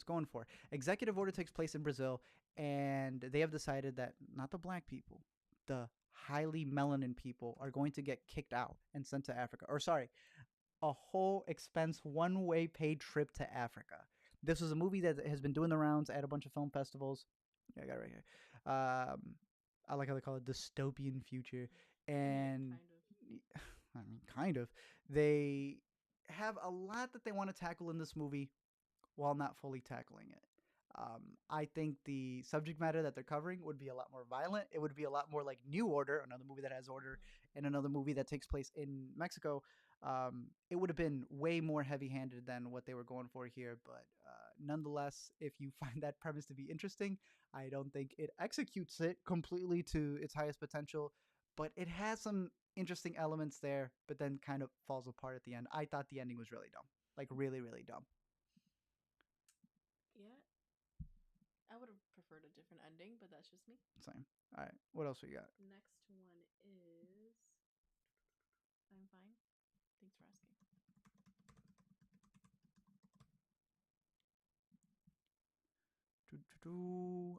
going for. Executive Order takes place in Brazil, and they have decided that not the black people, the highly melanin people are going to get kicked out and sent to Africa. Or sorry, a whole expense one way paid trip to Africa. This was a movie that has been doing the rounds at a bunch of film festivals. Yeah, I got it right here. I like how they call it dystopian future, and I mean, kind of. They have a lot that they want to tackle in this movie while not fully tackling it. I think the subject matter that they're covering would be a lot more violent. It would be a lot more like New Order, another movie that has order, and another movie that takes place in Mexico. It would have been way more heavy handed than what they were going for here. But nonetheless, if you find that premise to be interesting, I don't think it executes it completely to its highest potential. But it has some interesting elements there, but then kind of falls apart at the end. I thought the ending was really dumb. Like, really, really dumb. Yeah, I would have preferred a different ending, but that's just me. Same. All right. What else we got? Next one is I'm fine. Thanks for asking.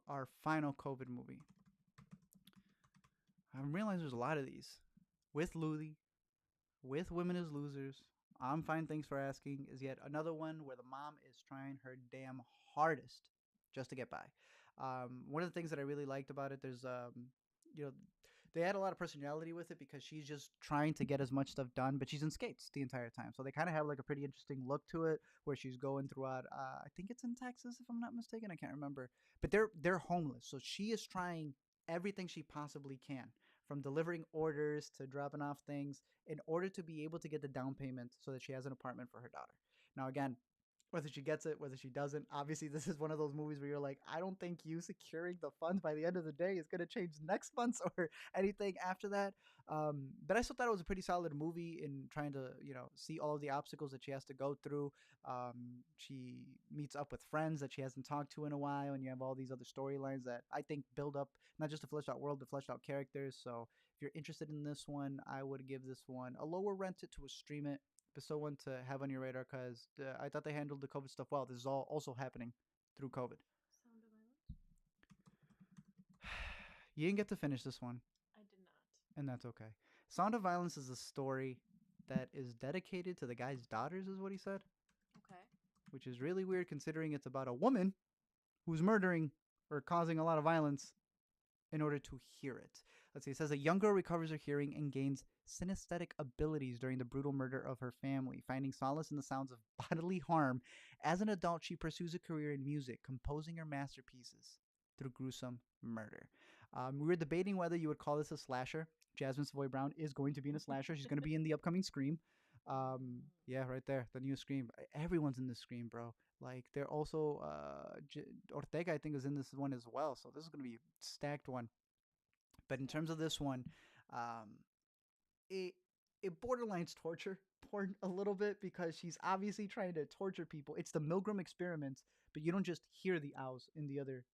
Our final COVID movie. I realize there's a lot of these. With Louie, with Women as Losers, I'm fine, thanks for asking, is yet another one where the mom is trying her damn hardest just to get by. One of the things that I really liked about it, you know, they had a lot of personality with it because she's just trying to get as much stuff done, but she's in skates the entire time. So they kind of have like a pretty interesting look to it where she's going throughout. I think it's in Texas, if I'm not mistaken. I can't remember, but they're homeless, so she is trying everything she possibly can, from delivering orders to dropping off things in order to be able to get the down payment so that she has an apartment for her daughter. Now, again, whether she gets it, whether she doesn't, obviously, this is one of those movies where you're like, I don't think you securing the funds by the end of the day is going to change next month's or anything after that. But I still thought it was a pretty solid movie in trying to, see all of the obstacles that she has to go through. She meets up with friends that she hasn't talked to in a while, and you have all these other storylines that I think build up not just a fleshed out world, but fleshed out characters. So if you're interested in this one, I would give this one a lower rent it to a stream it, but still one to have on your radar because I thought they handled the COVID stuff well. This is all also happening through COVID. Sound of Violence? You didn't get to finish this one, I did not. and that's okay. Sound of Violence is a story that is dedicated to the guy's daughters, is what he said, Okay. which is really weird considering it's about a woman who's murdering or causing a lot of violence in order to hear it. Let's see, it says a young girl recovers her hearing and gains synesthetic abilities during the brutal murder of her family. Finding solace in the sounds of bodily harm, as an adult, she pursues a career in music, composing her masterpieces through gruesome murder. We were debating whether you would call this a slasher. Jasmine Savoy Brown is going to be in a slasher. She's going to be in the upcoming Scream. Yeah, right there, the new Scream. Everyone's in this Scream, bro. Like they're also Ortega, I think, is in this one as well. So this is gonna be a stacked one. But in terms of this one, um, it it borderlines torture porn a little bit because she's obviously trying to torture people. It's the Milgram experiments, but you don't just hear the owls in the other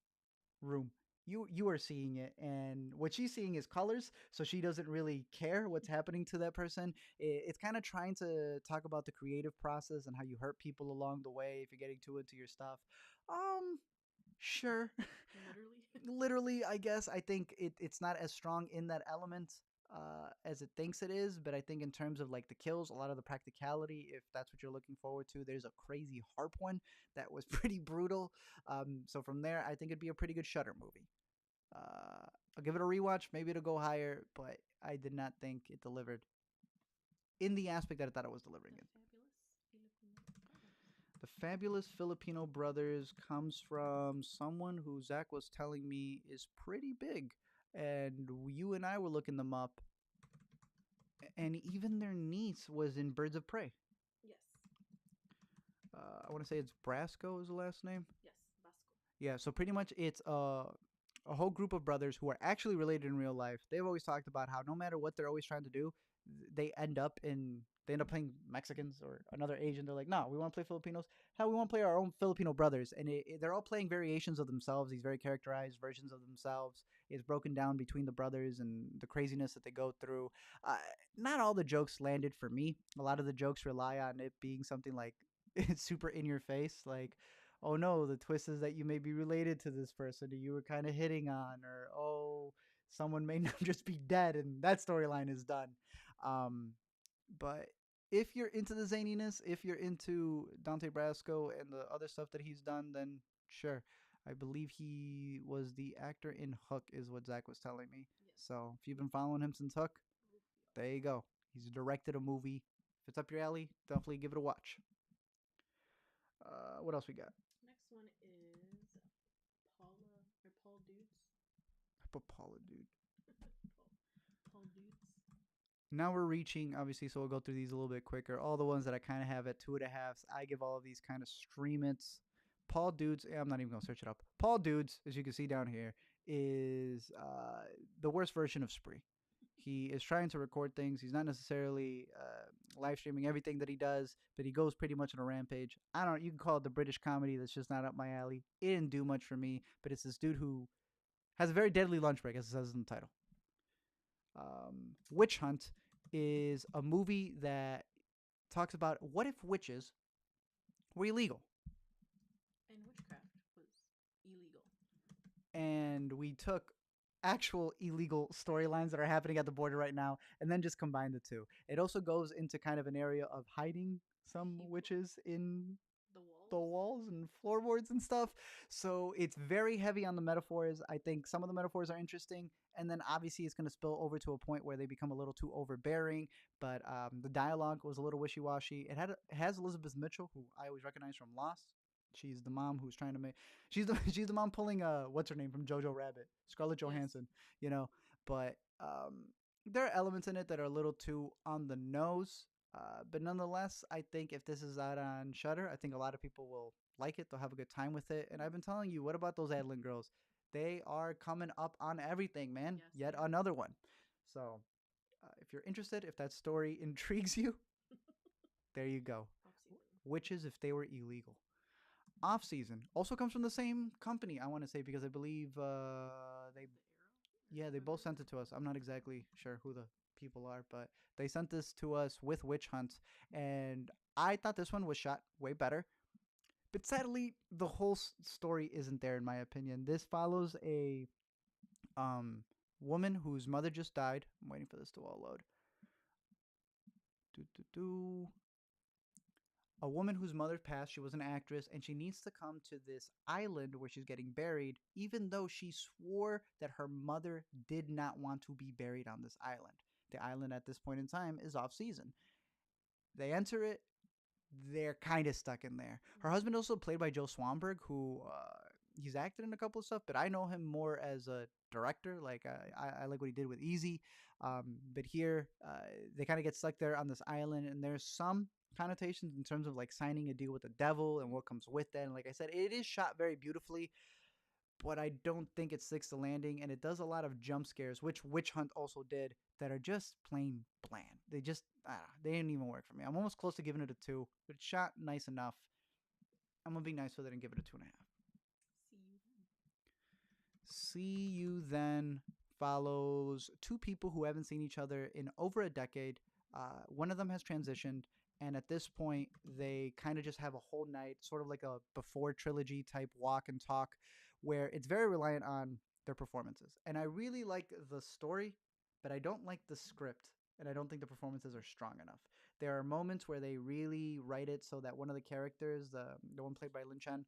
room. You are seeing it, and what she's seeing is colors, so she doesn't really care what's happening to that person. It's kind of trying to talk about the creative process and how you hurt people along the way if you're getting too into your stuff. Sure. Literally. Literally, I guess. I think it's not as strong in that element as it thinks it is, but I think in terms of like the kills, a lot of the practicality, if that's what you're looking forward to, there's a crazy harp one that was pretty brutal. So from there, I think it'd be a pretty good Shutter movie. I'll give it a rewatch. Maybe it'll go higher, but I did not think it delivered in the aspect that I thought it was delivering in. The Fabulous Filipino Brothers comes from someone who Zach was telling me is pretty big. And you and I were looking them up. And even their niece was in Birds of Prey. Yes. I want to say it's Brasco is the last name. Yes. Vasco. Yeah, so pretty much it's a whole group of brothers who are actually related in real life. They've always talked about how no matter what they're always trying to do, they end up playing Mexicans or another Asian. They're like, no, we want to play Filipinos. Hell, we want to play our own Filipino brothers, and they're all playing variations of themselves. These very characterized versions of themselves. It's broken down between the brothers and the craziness that they go through. Uh, Not all the jokes landed for me. A lot of the jokes rely on it being something like super in your face, like oh no, the twist is that you may be related to this person that you were kind of hitting on, or oh, someone may not just be dead, and that storyline is done. Um, but if you're into the zaniness, if you're into Dante Brasco and the other stuff that he's done, then sure. I believe he was the actor in Hook, is what Zach was telling me. Yes. So if you've been following him since Hook, Oof, there you go. He's directed a movie. If it's up your alley, definitely give it a watch. What else we got? Next one is Paula or Paul Dudes. Paula, dude. Paul Dudes. Now we're reaching, obviously, so we'll go through these a little bit quicker. All the ones that I kind of have at 2.5s, I give all of these kind of stream it's. Paul Dudes, I'm not even going to search it up. Paul Dudes, as you can see down here, is the worst version of Spree. He is trying to record things. He's not necessarily live streaming everything that he does, but he goes pretty much on a rampage. I don't know. You can call it the British comedy that's just not up my alley. It didn't do much for me, but it's this dude who has a very deadly lunch break, as it says in the title. Witch Hunt is a movie that talks about what if witches were illegal, And witchcraft was illegal. and we took actual illegal storylines that are happening at the border right now and then just combine the two. It also goes into kind of an area of hiding some People. witches in The walls. the walls and floorboards and stuff. So it's very heavy on the metaphors. I think some of the metaphors are interesting, and then obviously it's going to spill over to a point where they become a little too overbearing. But the dialogue was a little wishy washy. It has Elizabeth Mitchell, who I always recognize from Lost. She's the mom who's trying to make. She's the mom pulling what's her name from Jojo Rabbit, Scarlett Johansson. Yes. You know, but there are elements in it that are a little too on the nose. But nonetheless, I think if this is out on Shutter, I think a lot of people will like it. They'll have a good time with it. And I've been telling you, what about those Adlin girls? They are coming up on everything, man. Yes, Yet another one. So if you're interested, if that story intrigues you, there you go. Witches if they were illegal. Off season also comes from the same company, I want to say, because I believe they both sent it to us. I'm not exactly sure who the people are, but they sent this to us with Witch Hunt, and I thought this one was shot way better. But sadly, the whole story isn't there, in my opinion. This follows a um, woman whose mother just died. I'm waiting for this to all load. Do, do, do. A woman whose mother passed. She was an actress, and she needs to come to this island where she's getting buried, even though she swore that her mother did not want to be buried on this island. The island at this point in time is off season. They enter it. They're kind of stuck in there. Her husband, also played by Joe Swanberg, who He's acted in a couple of stuff, but I know him more as a director. Like I like what he did with Easy. But here, they kind of get stuck there on this island, and there's some connotations in terms of like signing a deal with the devil and what comes with that. And like I said, it is shot very beautifully, but I don't think it sticks the landing, and it does a lot of jump scares, which Witch Hunt also did, that are just plain bland. They just they didn't even work for me. I'm almost close to giving it a 2, but it's shot nice enough. I'm gonna be nice with it and give it a 2.5. See you then. See You Then follows two people who haven't seen each other in over a decade. One of them has transitioned, and at this point, they kind of just have a whole night, sort of like a before trilogy type walk and talk, where it's very reliant on their performances. And I really like the story, but I don't like the script, and I don't think the performances are strong enough. There are moments where they really write it so that one of the characters, the one played by Lin Chen,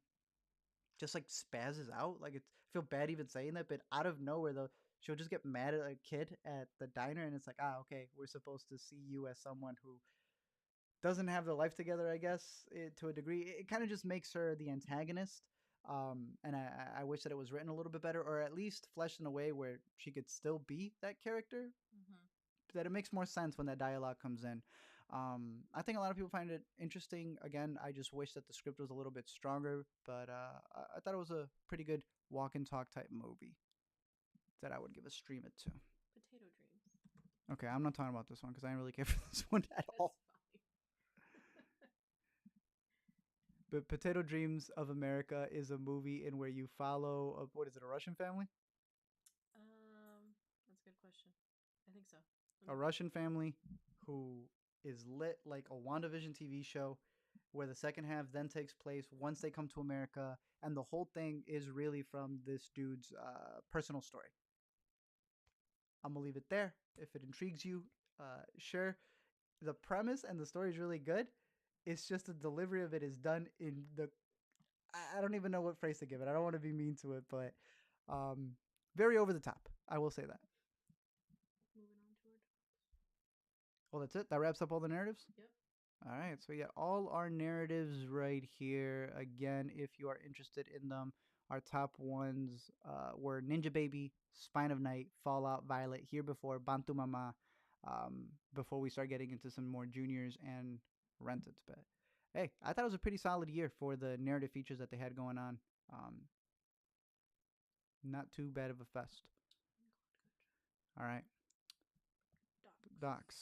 just like spazzes out. Like it's I feel bad even saying that, but out of nowhere though, she'll just get mad at a kid at the diner, and it's like, okay, we're supposed to see you as someone who doesn't have their life together, I guess, to a degree. It kind of just makes her the antagonist. And I wish that it was written a little bit better, or at least fleshed in a way where she could still be that character, Mm-hmm. that it makes more sense when that dialogue comes in. I think a lot of people find it interesting. Again, I just wish that the script was a little bit stronger, but I thought it was a pretty good walk and talk type movie that I would give a stream it to. Potato Dreams. Okay, I'm not talking about this one because I didn't really care for this one at That's all. fine. But Potato Dreams of America is a movie in where you follow what is it, a Russian family? That's a good question. I think so. A Russian family who is lit like a WandaVision TV show, where the second half then takes place once they come to America, and the whole thing is really from this dude's personal story. I'm gonna leave it there. If it intrigues you, sure. The premise and the story is really good. It's just the delivery of it is done in the I don't even know what phrase to give it. I don't want to be mean to it, but um, very over the top. I will say that. Moving on to our dogs. Well, that's it. That wraps up all the narratives. Yep. All right, so we got all our narratives right here. Again, if you are interested in them, our top ones were Ninja Baby, Spine of Night, Fallout, Violet, Here Before, Bantu Mama. Before we start getting into some more juniors and Rented, but hey, I thought it was a pretty solid year for the narrative features that they had going on. Um, not too bad of a fest. All right, Dogs. Docs.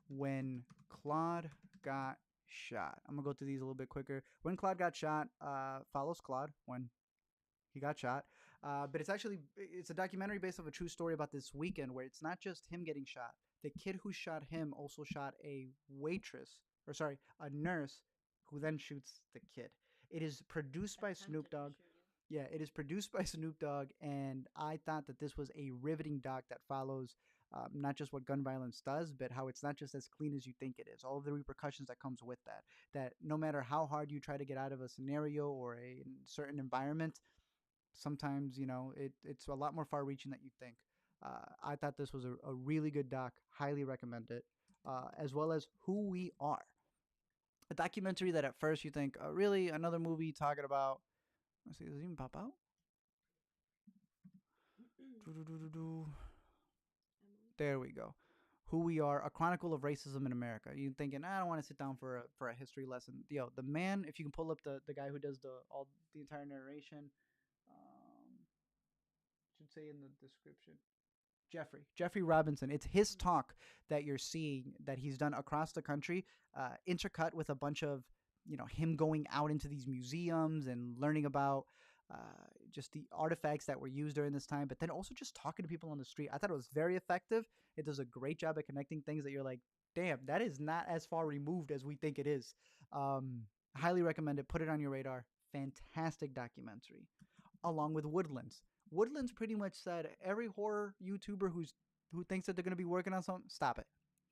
When Claude got shot, I'm gonna go through these a little bit quicker. When Claude got shot, follows Claude when he got shot. But it's a documentary based off a true story about this weekend where it's not just him getting shot. The kid who shot him also shot a waitress, or sorry, a nurse, who then shoots the kid. It is produced by Attempted Snoop to Dogg. shoot you. Yeah, it is produced by Snoop Dogg, and I thought that this was a riveting doc that follows not just what gun violence does, but how it's not just as clean as you think it is. All of the repercussions that comes with that. That no matter how hard you try to get out of a scenario or a certain environment, sometimes it's a lot more far-reaching than you think. I thought this was a really good doc. Highly recommend it, as well as Who We Are, a documentary that at first you think, really another movie talking about. Let's see, does it even pop out? There we go. Who We Are, a chronicle of racism in America. You thinking, I don't want to sit down for a history lesson. Yo, the man, if you can pull up the guy who does the entire narration, should say in the description. Jeffrey Robinson. It's his talk that you're seeing that he's done across the country, intercut with a bunch of him going out into these museums and learning about uh, just the artifacts that were used during this time, but then also just talking to people on the street. I thought it was very effective. It does a great job at connecting things that you're like, damn, that is not as far removed as we think it is. Highly recommend it. Put it on your radar. Fantastic documentary. Along with Woodlands. Woodlands pretty much said every horror YouTuber who thinks that they're going to be working on something, stop it.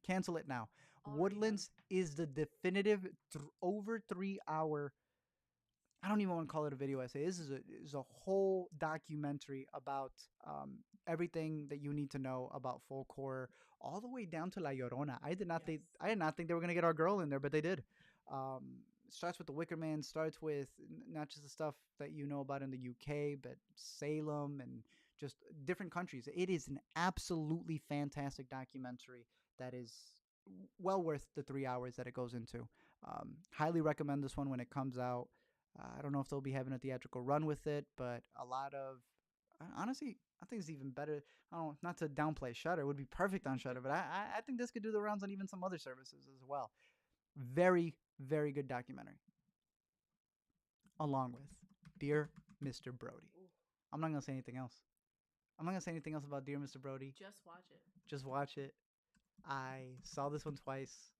Cancel it now. Already Woodlands is the definitive over 3 hour. I don't even want to call it a video essay. This is a whole documentary about everything that you need to know about folk horror, all the way down to La Llorona. Yes. I did not think they were gonna get our girl in there, but they did. starts with the Wicker Man, starts with not just the stuff that you know about in the UK, but Salem and just different countries. It is an absolutely fantastic documentary that is well worth the 3 hours that it goes into. Highly recommend this one when it comes out. I don't know if they'll be having a theatrical run with it, but a lot of honestly, I think it's even better. I don't know, not to downplay Shutter, it would be perfect on Shutter, but I think this could do the rounds on even some other services as well. Very, very good documentary. Along with Dear Mr. Brody. Ooh, I'm not gonna say anything else. I'm not gonna say anything else about Dear Mr. Brody. just watch it. Just watch it. I saw this one twice.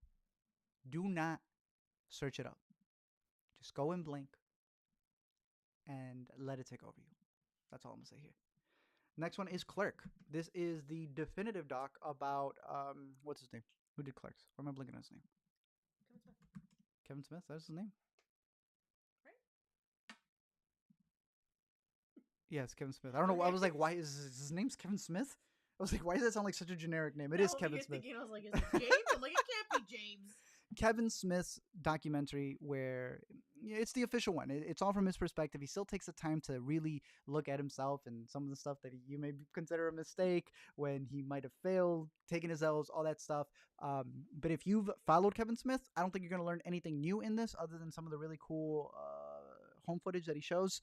Do not search it up. Just go and blink and let it take over you. That's all I'm gonna say here. Next one is Clerk. This is the definitive doc about what's his name? Who did Clerks? Why am I blinking on his name? Kevin Smith. Kevin Smith. That's his name. Right? Yes, Kevin Smith. I don't know. Okay. I was like, why is his name's Kevin Smith? I was like, why does that sound like such a generic name? It is Kevin You're Smith. thinking, I was like, is it James? I'm like, it can't be James. Kevin Smith's documentary, where it's the official one. It's all from his perspective. He still takes the time to really look at himself and some of the stuff that you may consider a mistake when he might have failed, taken his L's, all that stuff. But if you've followed Kevin Smith, I don't think you're going to learn anything new in this other than some of the really cool home footage that he shows.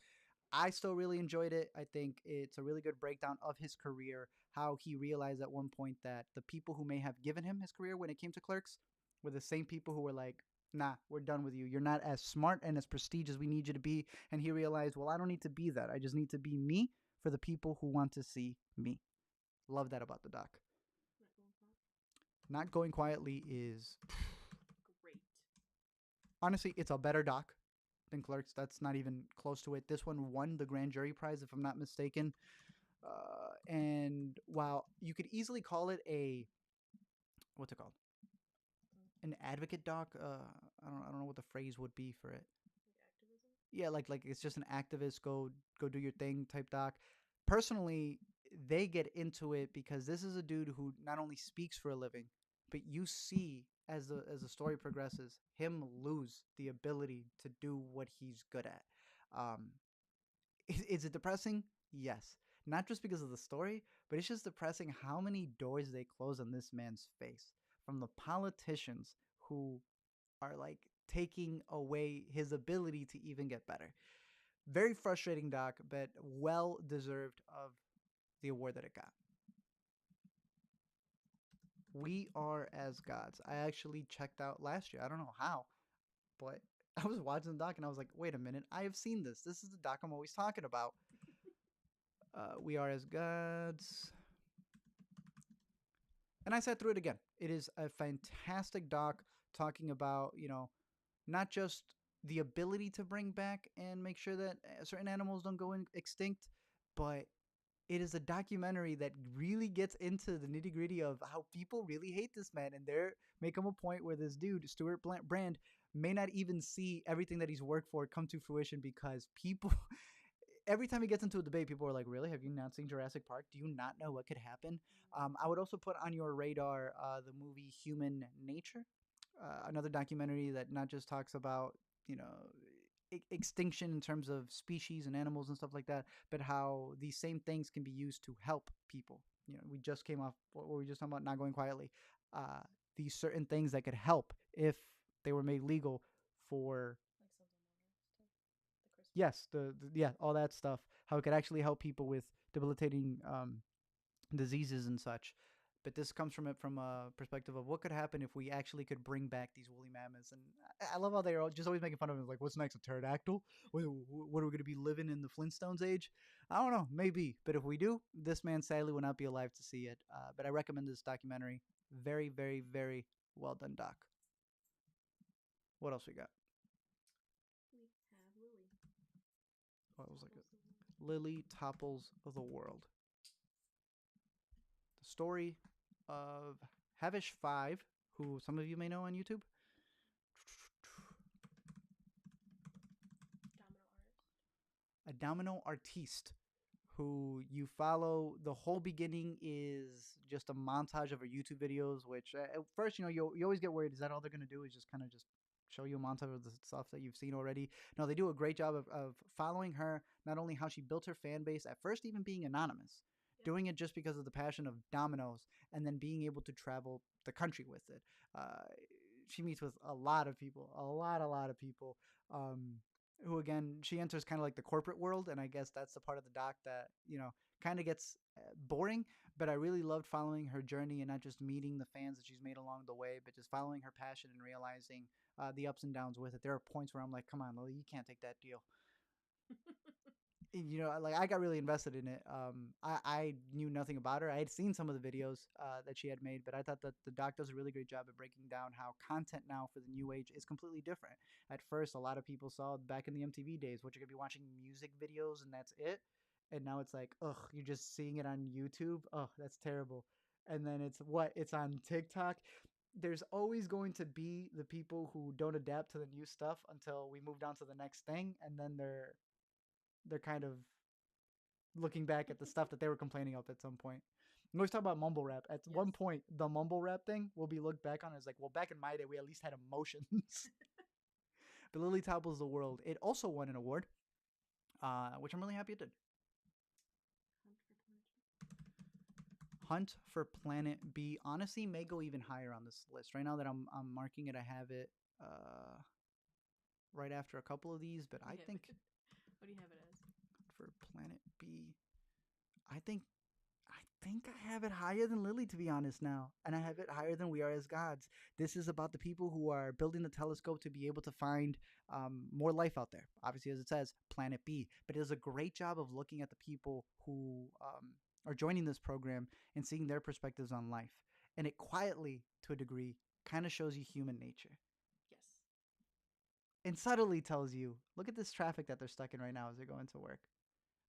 I still really enjoyed it. I think it's a really good breakdown of his career, how he realized at one point that the people who may have given him his career when it came to Clerks were the same people who were like, nah, we're done with you. You're not as smart and as prestigious as we need you to be. And he realized, well, I don't need to be that. I just need to be me for the people who want to see me. Love that about the doc. Not Going Quietly is Great. honestly, it's a better doc than Clerks. That's not even close to it. This one won the grand jury prize, if I'm not mistaken. And while you could easily call it a what's it called, an advocate doc. I don't know what the phrase would be for it. Like activism? Yeah, like it's just an activist go do your thing type doc. Personally, they get into it because this is a dude who not only speaks for a living, but you see as the story progresses, him lose the ability to do what he's good at. Um, is it depressing? Yes. Not just because of the story, but it's just depressing how many doors they close on this man's face from the politicians who are like taking away his ability to even get better. Very frustrating doc, but well deserved of the award that it got. We Are as Gods. I actually checked out last year. I don't know how, but I was watching the doc and I was like, wait a minute, I have seen this. This is the doc I'm always talking about. We Are as Gods. And I sat through it again. It is a fantastic doc talking about, not just the ability to bring back and make sure that certain animals don't go extinct, but it is a documentary that really gets into the nitty gritty of how people really hate this man, and they're making a point where this dude Stuart Brand may not even see everything that he's worked for come to fruition because people. Every time he gets into a debate, people are like, "Really? Have you not seen Jurassic Park? Do you not know what could happen?" I would also put on your radar the movie Human Nature, another documentary that not just talks about you know extinction in terms of species and animals and stuff like that, but how these same things can be used to help people. We just came off what were we just talking about? Not Going Quietly. Uh, these certain things that could help if they were made legal for Like Sons of Anarchy stuff. yes, yeah, all that stuff. How it could actually help people with debilitating diseases and such. But this comes from a perspective of what could happen if we actually could bring back these woolly mammoths. And I love how they're just always making fun of him. Like, what's next? A pterodactyl? What are we going to be living in the Flintstones age? I don't know, maybe. But if we do, this man sadly will not be alive to see it. But I recommend this documentary. Very, very, very well done, doc. What else we got? We have Lily. What was like Lily topples the world. The story of Havish 5, who some of you may know on YouTube. A domino artiste who you follow. The whole beginning is just a montage of her YouTube videos, which at first, you always get worried. Is that all they're going to do? Is just kind of just show you a montage of the stuff that you've seen already. No, they do a great job of following her, not only how she built her fan base, at first even being anonymous, Yep. doing it just because of the passion of dominoes, and then being able to travel the country with it. She meets with a lot of people, a lot of people. Um, who again, she enters kind of like the corporate world, and I guess that's the part of the doc that kind of gets boring. But I really loved following her journey and not just meeting the fans that she's made along the way, but just following her passion and realizing the ups and downs with it. There are points where I'm like, come on, Lily, you can't take that deal. Like I got really invested in it. I knew nothing about her. I had seen some of the videos that she had made, but I thought that the doc does a really great job at breaking down how content now for the new age is completely different. At first, a lot of people saw back in the MTV days, what you're gonna be watching music videos and that's it. And now it's like, ugh, you're just seeing it on YouTube. Ugh, that's terrible. And then it's on TikTok. There's always going to be the people who don't adapt to the new stuff until we move down to the next thing, and then they're kind of looking back at the stuff that they were complaining of at some point. We always talk about mumble rap. At Yes. one point, the mumble rap thing will be looked back on as like, well, back in my day, we at least had emotions. But Lily topples the world. It also won an award, which I'm really happy it did. Hunt for Planet B honestly may go even higher on this list. Right now that I'm marking it, I have it right after a couple of these, but I think What do you have it as? for Planet B, I think I have it higher than Lily, to be honest now, and I have it higher than We Are as Gods. This is about the people who are building the telescope to be able to find more life out there. Obviously, as it says, Planet B, but it does a great job of looking at the people who are joining this program and seeing their perspectives on life, and it quietly, to a degree, kind of shows you human nature. Yes. And subtly tells you, look at this traffic that they're stuck in right now as they're going to work.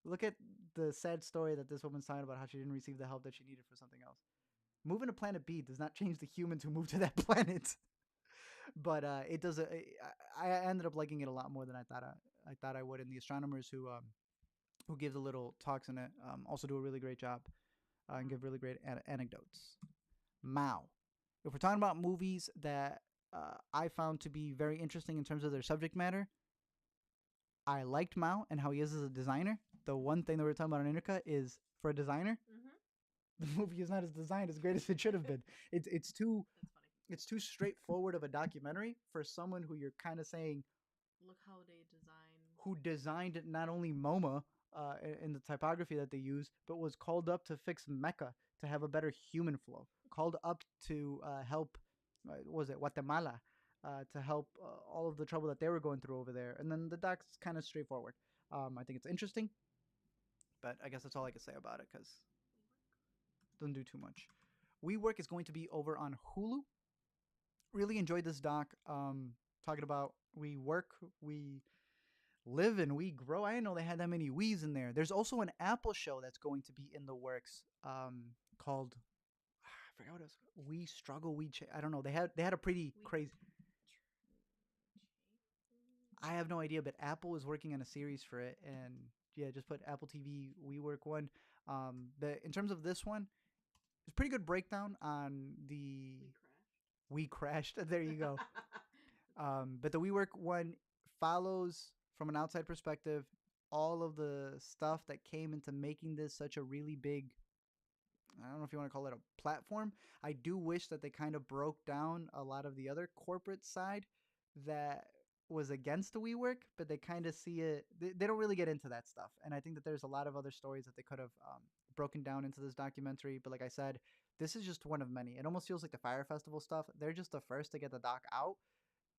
Look at the sad story that this woman's talking about, how she didn't receive the help that she needed for something else. Moving to Planet B does not change the humans who move to that planet, but it does. I ended up liking it a lot more than I thought. I thought I would. And the astronomers who give the little talks in it also do a really great job and give really great anecdotes. Mao. If we're talking about movies that I found to be very interesting in terms of their subject matter, I liked Mao and how he is as a designer. The one thing that we were talking about on Inuka is, for a designer, the movie is not as designed as great as it should have been. It's too That's funny. it's too straightforward of a documentary for someone who you're kind of saying Look how they design. who designed not only MoMA in the typography that they use, but was called up to fix Mecca to have a better human flow. Called up to help, was it Guatemala, to help all of the trouble that they were going through over there. And then the doc's kind of straightforward. I think it's interesting, but I guess that's all I can say about it because it doesn't do too much. WeWork is going to be over on Hulu. Really enjoyed this doc. Talking about we work, we live, and we grow. I didn't know they had that many we's in there. There's also an Apple show that's going to be in the works called, I forgot what it was. We struggle, I don't know. They had a pretty crazy. I have no idea, but Apple is working on a series for it, and yeah, just put Apple TV WeWork one. In terms of this one, it's a pretty good breakdown on the We crashed. There you go. But the WeWork one follows from an outside perspective all of the stuff that came into making this such a really big, I don't know if you want to call it a platform. I do wish that they kind of broke down a lot of the other corporate side that was against the WeWork, but they kind of see it. They don't really get into that stuff. And I think that there's a lot of other stories that they could have broken down into this documentary. But like I said, this is just one of many. It almost feels like the Fire Festival stuff. They're just the first to get the doc out.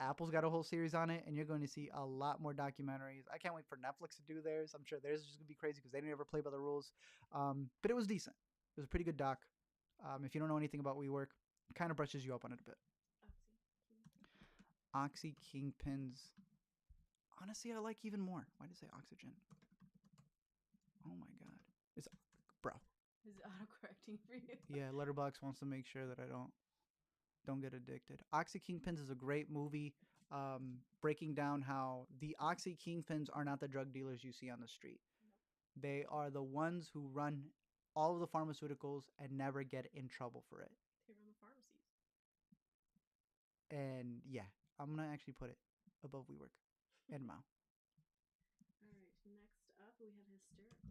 Apple's got a whole series on it, and you're going to see a lot more documentaries. I can't wait for Netflix to do theirs. I'm sure theirs is just going to be crazy because they didn't ever play by the rules. But it was decent. It was a pretty good doc. If you don't know anything about WeWork, it kind of brushes you up on it a bit. Oxy Kingpins. Honestly, I like even more. Why did it say oxygen? Oh my god. It's bro. Is it auto-correcting for you? Yeah, Letterboxd wants to make sure that I don't get addicted. Oxy Kingpins is a great movie, breaking down how the Oxy Kingpins are not the drug dealers you see on the street. Nope. They are the ones who run all of the pharmaceuticals and never get in trouble for it. They run the pharmacies. And yeah, I'm gonna actually put it above WeWork and Mao. All right. Next up, we have Hysterical.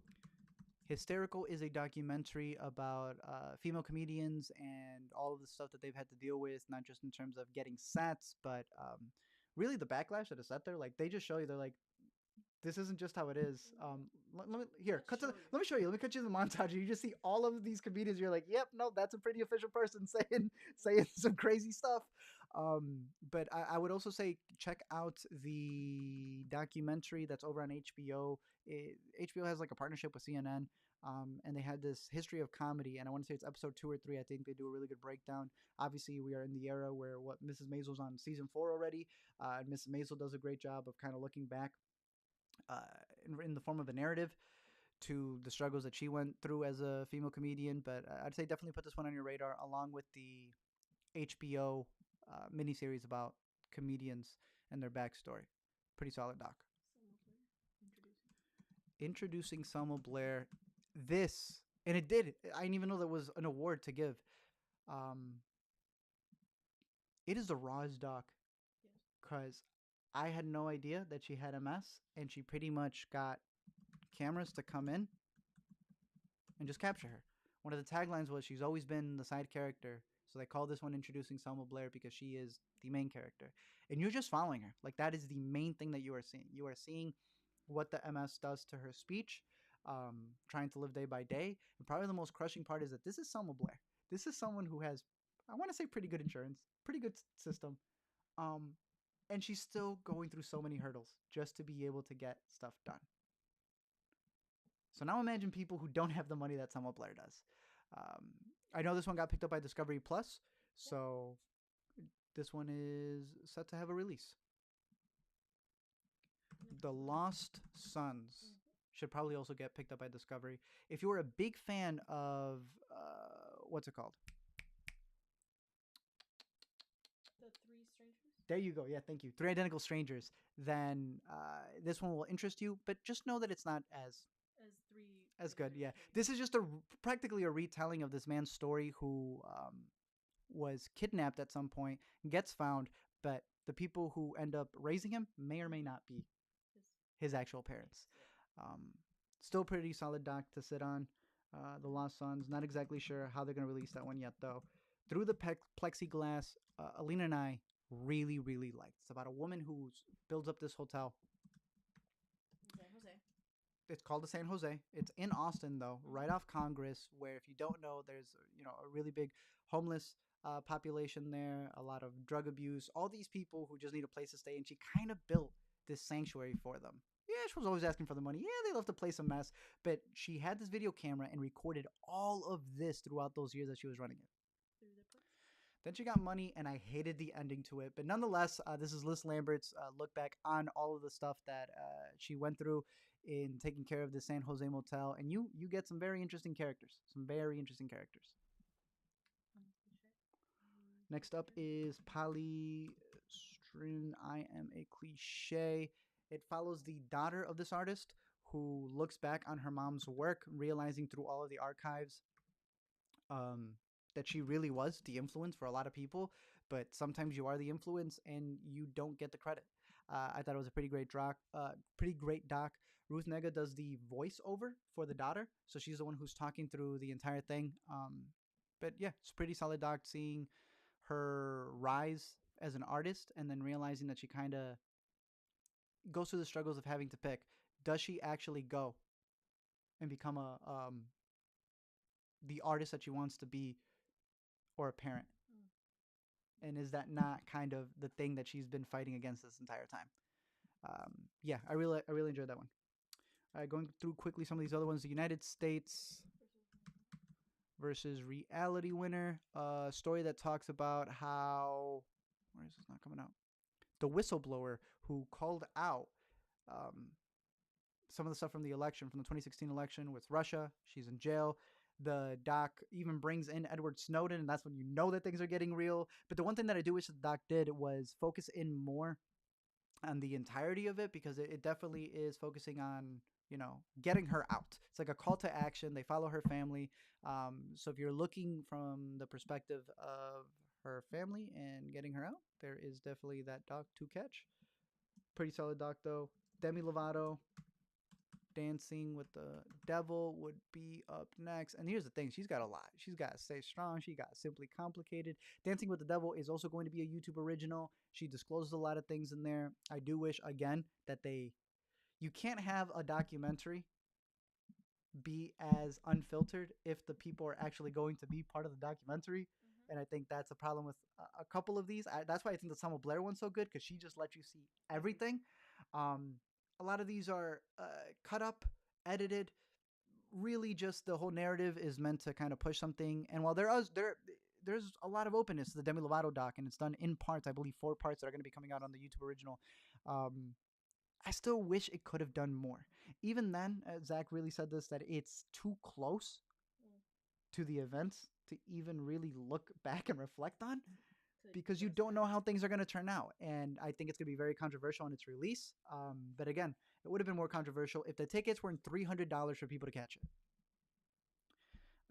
Hysterical is a documentary about female comedians and all of the stuff that they've had to deal with, not just in terms of getting sets, but really the backlash that is set there. Like they just show you, they're like, this isn't just how it is. Let me here cut to let me show you. Let me cut you the montage. You just see all of these comedians. You're like, yep, no, that's a pretty official person saying some crazy stuff. But I would also say check out the documentary that's over on HBO. HBO has like a partnership with CNN. And they had this history of comedy, and I want to say it's episode 2 or 3. I think they do a really good breakdown. Obviously, we are in the era where what Mrs. Maisel's on season 4 already, and Mrs. Maisel does a great job of kind of looking back uh, in the form of a narrative to the struggles that she went through as a female comedian. But I'd say definitely put this one on your radar, along with the HBO miniseries about comedians and their backstory. Pretty solid doc. Introducing Selma Blair. This, and it did. I didn't even know there was an award to give. Um, it is the rawest doc because I had no idea that she had MS, and she pretty much got cameras to come in and just capture her. One of the taglines was she's always been the side character. So they call this one Introducing Selma Blair because she is the main character. And you're just following her. Like that is the main thing that you are seeing. You are seeing what the MS does to her speech, trying to live day by day. And probably the most crushing part is that this is Selma Blair. This is someone who has, I want to say, pretty good insurance, pretty good system. Um, and she's still going through so many hurdles just to be able to get stuff done. So now imagine people who don't have the money that Selma Blair does. Um, I know this one got picked up by Discovery Plus, so this one is set to have a release. The Lost Sons should probably also get picked up by Discovery. If you were a big fan of what's it called? The Three Strangers. There you go. Yeah, thank you. Three Identical Strangers. Then this one will interest you, but just know that it's not as good. Yeah, this is just practically a retelling of this man's story who was kidnapped at some point, gets found, but the people who end up raising him may or may not be his actual parents. Um, Still pretty solid doc to sit on. The Lost Sons. Not exactly sure how they're going to release that one yet, though. Through the plexiglass, Alina and I really, really liked. It's about a woman who builds up this hotel. San Jose. It's called the San Jose. It's in Austin, though, right off Congress, where if you don't know, there's a really big homeless population there, a lot of drug abuse, all these people who just need a place to stay, and she kind of built this sanctuary for them. Yeah, she was always asking for the money. Yeah, they left the place a mess, but she had this video camera and recorded all of this throughout those years that she was running it. Then she got money, and I hated the ending to it. But nonetheless, this is Liz Lambert's look back on all of the stuff that she went through in taking care of the San Jose motel, and you get some very interesting characters. Next up is Polystyrene. I Am a Cliche. It follows the daughter of this artist who looks back on her mom's work, realizing through all of the archives that she really was the influence for a lot of people, but sometimes you are the influence and you don't get the credit. I thought it was a pretty great doc. Ruth Negga does the voiceover for the daughter, so she's the one who's talking through the entire thing. But yeah, it's a pretty solid doc, seeing her rise as an artist and then realizing that she kind of goes through the struggles of having to pick. Does she actually go and become the artist that she wants to be, or a parent? And is that not kind of the thing that she's been fighting against this entire time? Yeah, I really enjoyed that one. Going through quickly some of these other ones. The United States versus Reality Winner. A story that talks about how, where is this not coming out? The whistleblower who called out some of the stuff from the election, from the 2016 election with Russia. She's in jail. The doc even brings in Edward Snowden, and that's when you know that things are getting real. But the one thing that I do wish the doc did was focus in more on the entirety of it, because it definitely is focusing on, getting her out. It's like a call to action. They follow her family. So if you're looking from the perspective of her family and getting her out. There is definitely that doc to catch. Pretty solid doc though. Demi Lovato, Dancing with the Devil would be up next. And here's the thing, she's got a lot. She's got Stay Strong, she got Simply Complicated. Dancing with the Devil is also going to be a YouTube original. She discloses a lot of things in there. I do wish, again, that you can't have a documentary be as unfiltered if the people are actually going to be part of the documentary. Mm-hmm. And I think that's a problem with a couple of these. That's why I think the Selma Blair one's so good, because she just lets you see everything. Um, a lot of these are cut up, edited. Really, just the whole narrative is meant to kind of push something. And while there's a lot of openness to the Demi Lovato doc, and it's done in parts. I believe 4 parts that are going to be coming out on the YouTube original. Um, I still wish it could have done more. Even then, Zach really said this, that it's too close Mm. to the events to even really look back and reflect on, To because you just don't know how things are going to turn out. And I think it's going to be very controversial on its release. But again, it would have been more controversial if the tickets weren't $300 for people to catch it.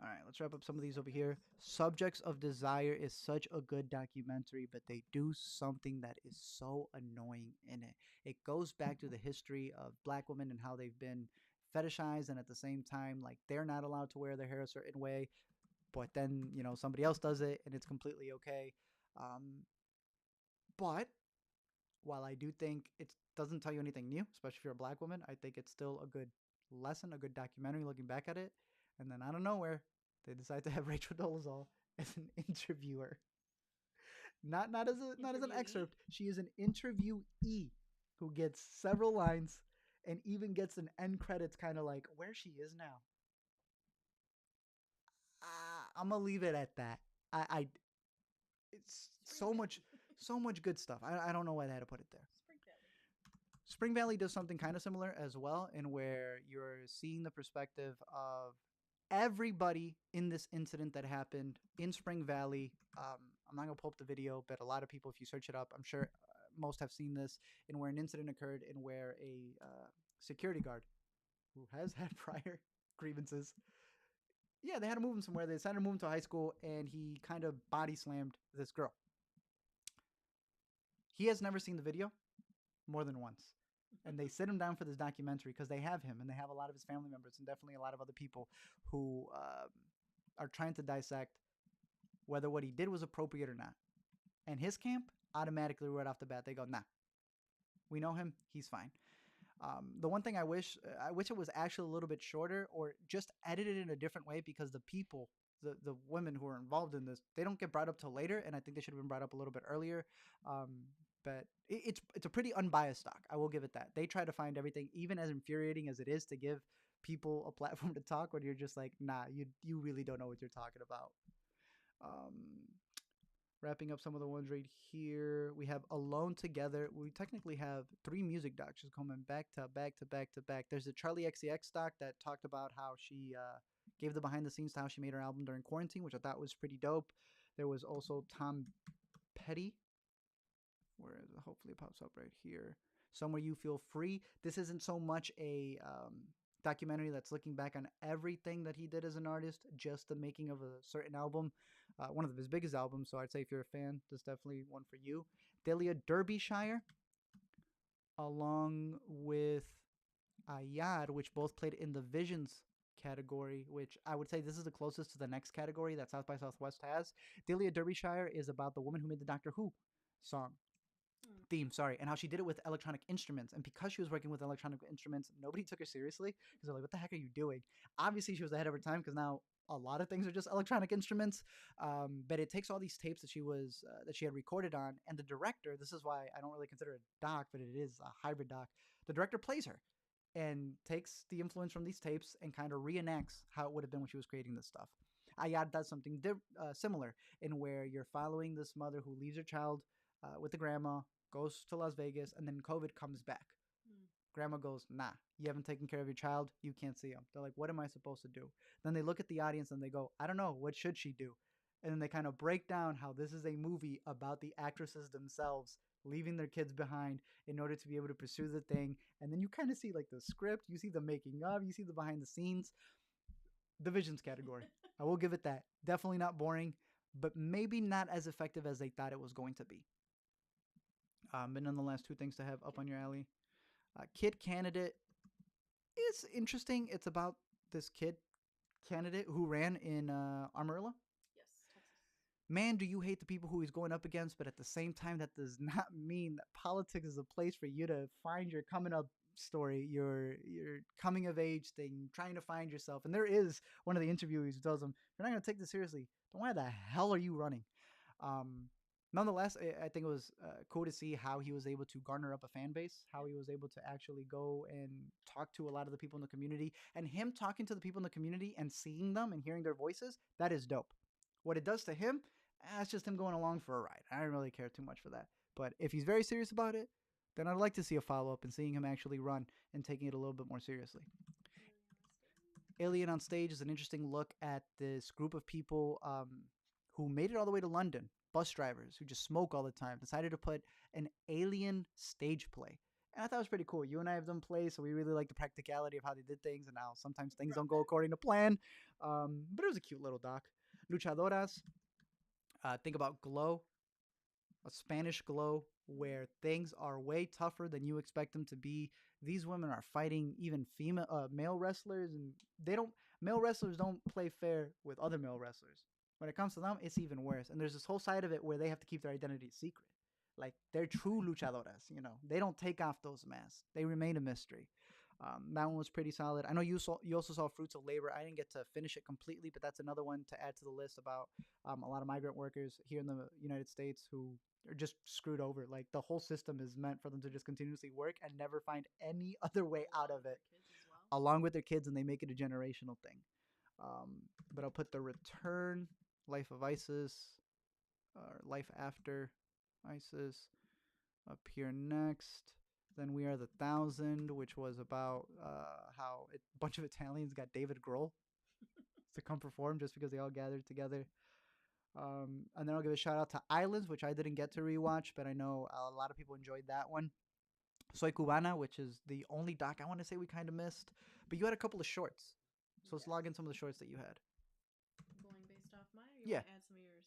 All right, let's wrap up some of these over here. Subjects of Desire is such a good documentary, but they do something that is so annoying in it. It goes back to the history of black women and how they've been fetishized, and at the same time, like, they're not allowed to wear their hair a certain way, but then, somebody else does it and it's completely okay. Um, but while I do think it doesn't tell you anything new, especially if you're a black woman, I think it's still a good lesson, a good documentary looking back at it. And then out of nowhere, they decide to have Rachel Dolezal as an interviewer. Not as an interviewee. excerpt. She is an interviewee who gets several lines and even gets an end credits, kind of like where she is now. I'm gonna leave it at that. I it's Spring Valley. so much good stuff. I don't know why they had to put it there. Spring Valley. Spring Valley does something kind of similar as well, in where you're seeing the perspective of everybody in this incident that happened in Spring Valley. I'm not gonna pull up the video, but a lot of people, if you search it up, I'm sure most have seen this, in where an incident occurred in where a security guard who has had prior grievances. Yeah, they had to move him somewhere. They decided to move him to high school, and he kind of body slammed this girl. He has never seen the video more than once. And they sit him down for this documentary because they have him, and they have a lot of his family members, and definitely a lot of other people who are trying to dissect whether what he did was appropriate or not. And his camp, automatically right off the bat, they go, nah, we know him, he's fine. The one thing I wish it was actually a little bit shorter, or just edited in a different way, because the people, the women who are involved in this, they don't get brought up till later, and I think they should have been brought up a little bit earlier. Um, but it's a pretty unbiased doc. I will give it that. They try to find everything, even as infuriating as it is to give people a platform to talk, when you're just like, nah, you really don't know what you're talking about. Um, Wrapping up some of the ones right here, we have Alone Together. We technically have 3 music docs just coming back to back to back to back. There's a Charlie XCX doc that talked about how she gave the behind the scenes to how she made her album during quarantine, which I thought was pretty dope. There was also Tom Petty, where hopefully it pops up right here. Somewhere You Feel Free. This isn't so much a documentary that's looking back on everything that he did as an artist, just the making of a certain album, one of his biggest albums. So I'd say if you're a fan, this is definitely one for you. Delia Derbyshire, along with Ayad, which both played in the Visions category, which I would say this is the closest to the next category that South by Southwest has. Delia Derbyshire is about the woman who made the Doctor Who song Mm. theme, sorry, and how she did it with electronic instruments. And because she was working with electronic instruments, nobody took her seriously, because they're like, what the heck are you doing? Obviously, she was ahead of her time, because now a lot of things are just electronic instruments. But it takes all these tapes that she had recorded on, and the director, this is why I don't really consider it a doc, but it is a hybrid doc. The director plays her and takes the influence from these tapes and kind of reenacts how it would have been when she was creating this stuff. Ayad does something similar, in where you're following this mother who leaves her child with the grandma, goes to Las Vegas, and then COVID comes back. Mm. Grandma goes, nah, you haven't taken care of your child. You can't see him. They're like, what am I supposed to do? Then they look at the audience and they go, I don't know. What should she do? And then they kind of break down how this is a movie about the actresses themselves leaving their kids behind in order to be able to pursue the thing. And then you kind of see like the script, you see the making of, you see the behind the scenes. The Visions category. I will give it that. Definitely not boring, but maybe not as effective as they thought it was going to be. But nonetheless, two things to have up Kid on your candidate. alley. Kid Candidate is interesting. It's about this kid candidate who ran in Amarillo. Yes, Texas. Man, do you hate the people who he's going up against, but at the same time, that does not mean that politics is a place for you to find your coming up story, your coming of age thing, trying to find yourself. And there is one of the interviewees who tells him, "You're not going to take this seriously. Then why the hell are you running?" Um, Nonetheless, I think it was cool to see how he was able to garner up a fan base, how Yep. he was able to actually go and talk to a lot of the people in the community, and him talking to the people in the community and seeing them and hearing their voices. That is dope. What it does to him, that's just him going along for a ride. I don't really care too much for that. But if he's very serious about it, then I'd like to see a follow up and seeing him actually run and taking it a little bit more seriously. Alien on stage. Alien on Stage is an interesting look at this group of people who made it all the way to London, bus drivers who just smoke all the time, decided to put an Alien stage play. And I thought it was pretty cool. You and I have done plays, so we really like the practicality of how they did things, and now sometimes things don't go according to plan. But it was a cute little doc. Luchadoras, think about Glow, a Spanish Glow, where things are way tougher than you expect them to be. These women are fighting even female male wrestlers, and they don't. Male wrestlers don't play fair with other male wrestlers. When it comes to them, it's even worse. And there's this whole side of it where they have to keep their identity secret. Like they're true luchadoras, They don't take off those masks. They remain a mystery. That one was pretty solid. I know you also saw Fruits of Labor. I didn't get to finish it completely, but that's another one to add to the list about a lot of migrant workers here in the United States who are just screwed over. Like the whole system is meant for them to just continuously work and never find any other way out Along of with it, their kids as well. along with their kids, and they make it a generational thing. But I'll put The Return, Life of ISIS, or Life After ISIS up here next. Then We Are the Thousand, which was about how a bunch of Italians got David Grohl to come perform just because they all gathered together. And then I'll give a shout out to Islands, which I didn't get to rewatch, but I know a lot of people enjoyed that one. Soy Cubana, which is the only doc I want to say we kind of missed. But you had a couple of shorts. So let's Yes. log in some of the shorts that you had. Going based off mine, or you Yeah, want to add some of yours?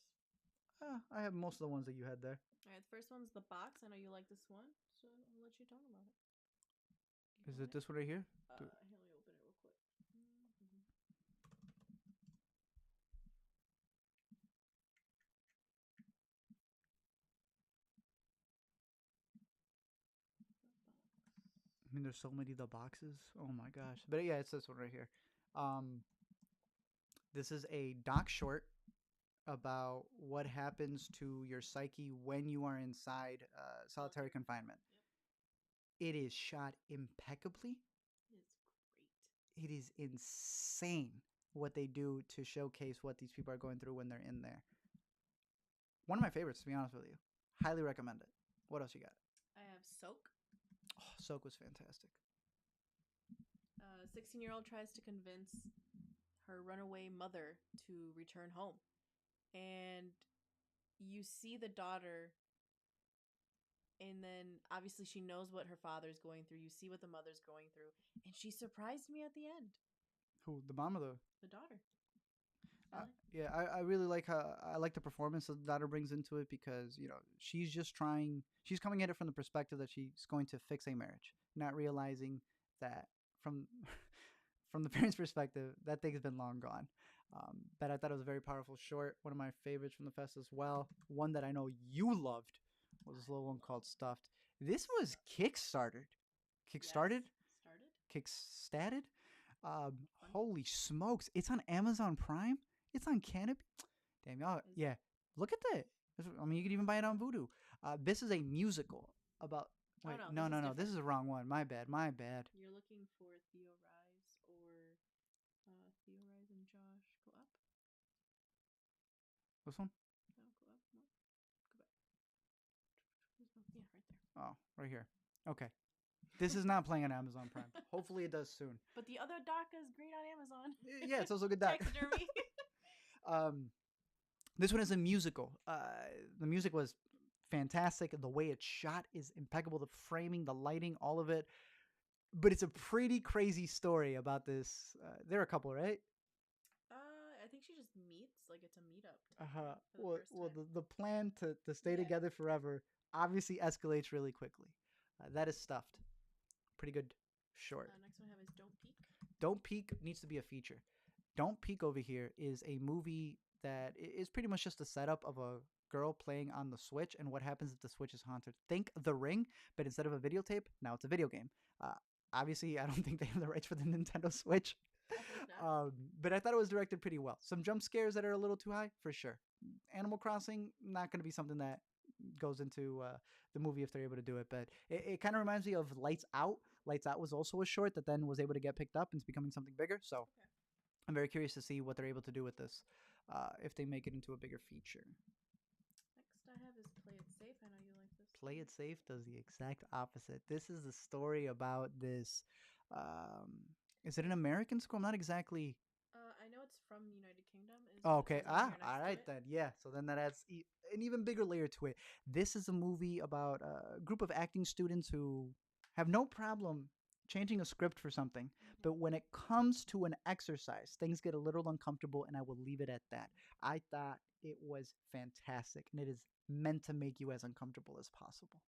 I have most of the ones that you had there. All right, the first one's the box. I know you like this one, so I'll let you talk about it. You Is want it it? this one right here? Here, let me open it real quick. Mm-hmm. I mean, there's so many of the boxes. Oh my gosh! But yeah, it's this one right here. Um, this is a doc short about what happens to your psyche when you are inside solitary confinement. It is shot impeccably. Yep. It's great. It is insane what they do to showcase what these people are going through when they're in there. One of my favorites, to be honest with you. Highly recommend it. What else you got? I have Soak. Oh, Soak was fantastic. 16-year-old tries to convince her runaway mother to return home. And you see the daughter, and then obviously she knows what her father's going through. You see what the mother's going through. And she surprised me at the end. Who, the mom or The daughter. yeah, I really like how I like the performance that the daughter brings into it because she's just trying. She's coming at it from the perspective that she's going to fix a marriage, not realizing that from from the parents' perspective, that thing's been long gone. But I thought it was a very powerful short. One of my favorites from the fest as well. One that I know you loved was this little one called Stuffed. This was Kickstarted. Kickstarted? Yes. Started? Kickstatted? Holy smokes. It's on Amazon Prime. It's on Canopy. Damn, y'all. Yeah. Look at that. I mean, you could even buy it on Vudu. This is a musical about. Wait, no, no. This different. is the wrong one. My bad. You're looking for Theo Rise or Theo Rise and Josh. Go up. This one? No, go up. No. Go back. Yeah, right there. Oh, right here. Okay. This is not playing on Amazon Prime. Hopefully it does soon. But the other doc is great on Amazon. Yeah, it's also a good doc. Taxidermy. This one is a musical. The music was fantastic. The way it's shot is impeccable. The framing, the lighting, all of it. But it's a pretty crazy story about this. There are a couple, right? I think she just just meets like it's a meetup type Uh-huh. thing for the first Well, time. the plan to stay Yeah. together forever obviously escalates really quickly. That is stuffed. Pretty good short. Next one I have is Don't Peek. Don't Peek needs to be a feature. Don't Peek over here is a movie that is pretty much just a setup of a girl playing on the Switch and what happens if the Switch is haunted. Think The Ring, but instead of a videotape, now it's a video game. Uh, Obviously, I don't think they have the rights for the Nintendo Switch. I hope not. But I thought it was directed pretty well. Some jump scares that are a little too high, for sure. Animal Crossing, not going to be something that goes into the movie if they're able to do it. But it kind of reminds me of Lights Out. Lights Out was also a short that then was able to get picked up and it's becoming something bigger. So Okay. I'm very curious to see what they're able to do with this if they make it into a bigger feature. Next I have is Play It Safe. I know you like this. Play one. It Safe does the exact opposite. This is the story about this. Is it an American school? I'm not exactly. I know it's from United Kingdom. Is Oh, what it okay. says on here All next to right it. then. Yeah. So then that adds an even bigger layer to it. This is a movie about a group of acting students who have no problem changing a script for something, but when it comes to an exercise, things get a little uncomfortable, and I will leave it at that. I thought it was fantastic, and it is meant to make you as uncomfortable as possible.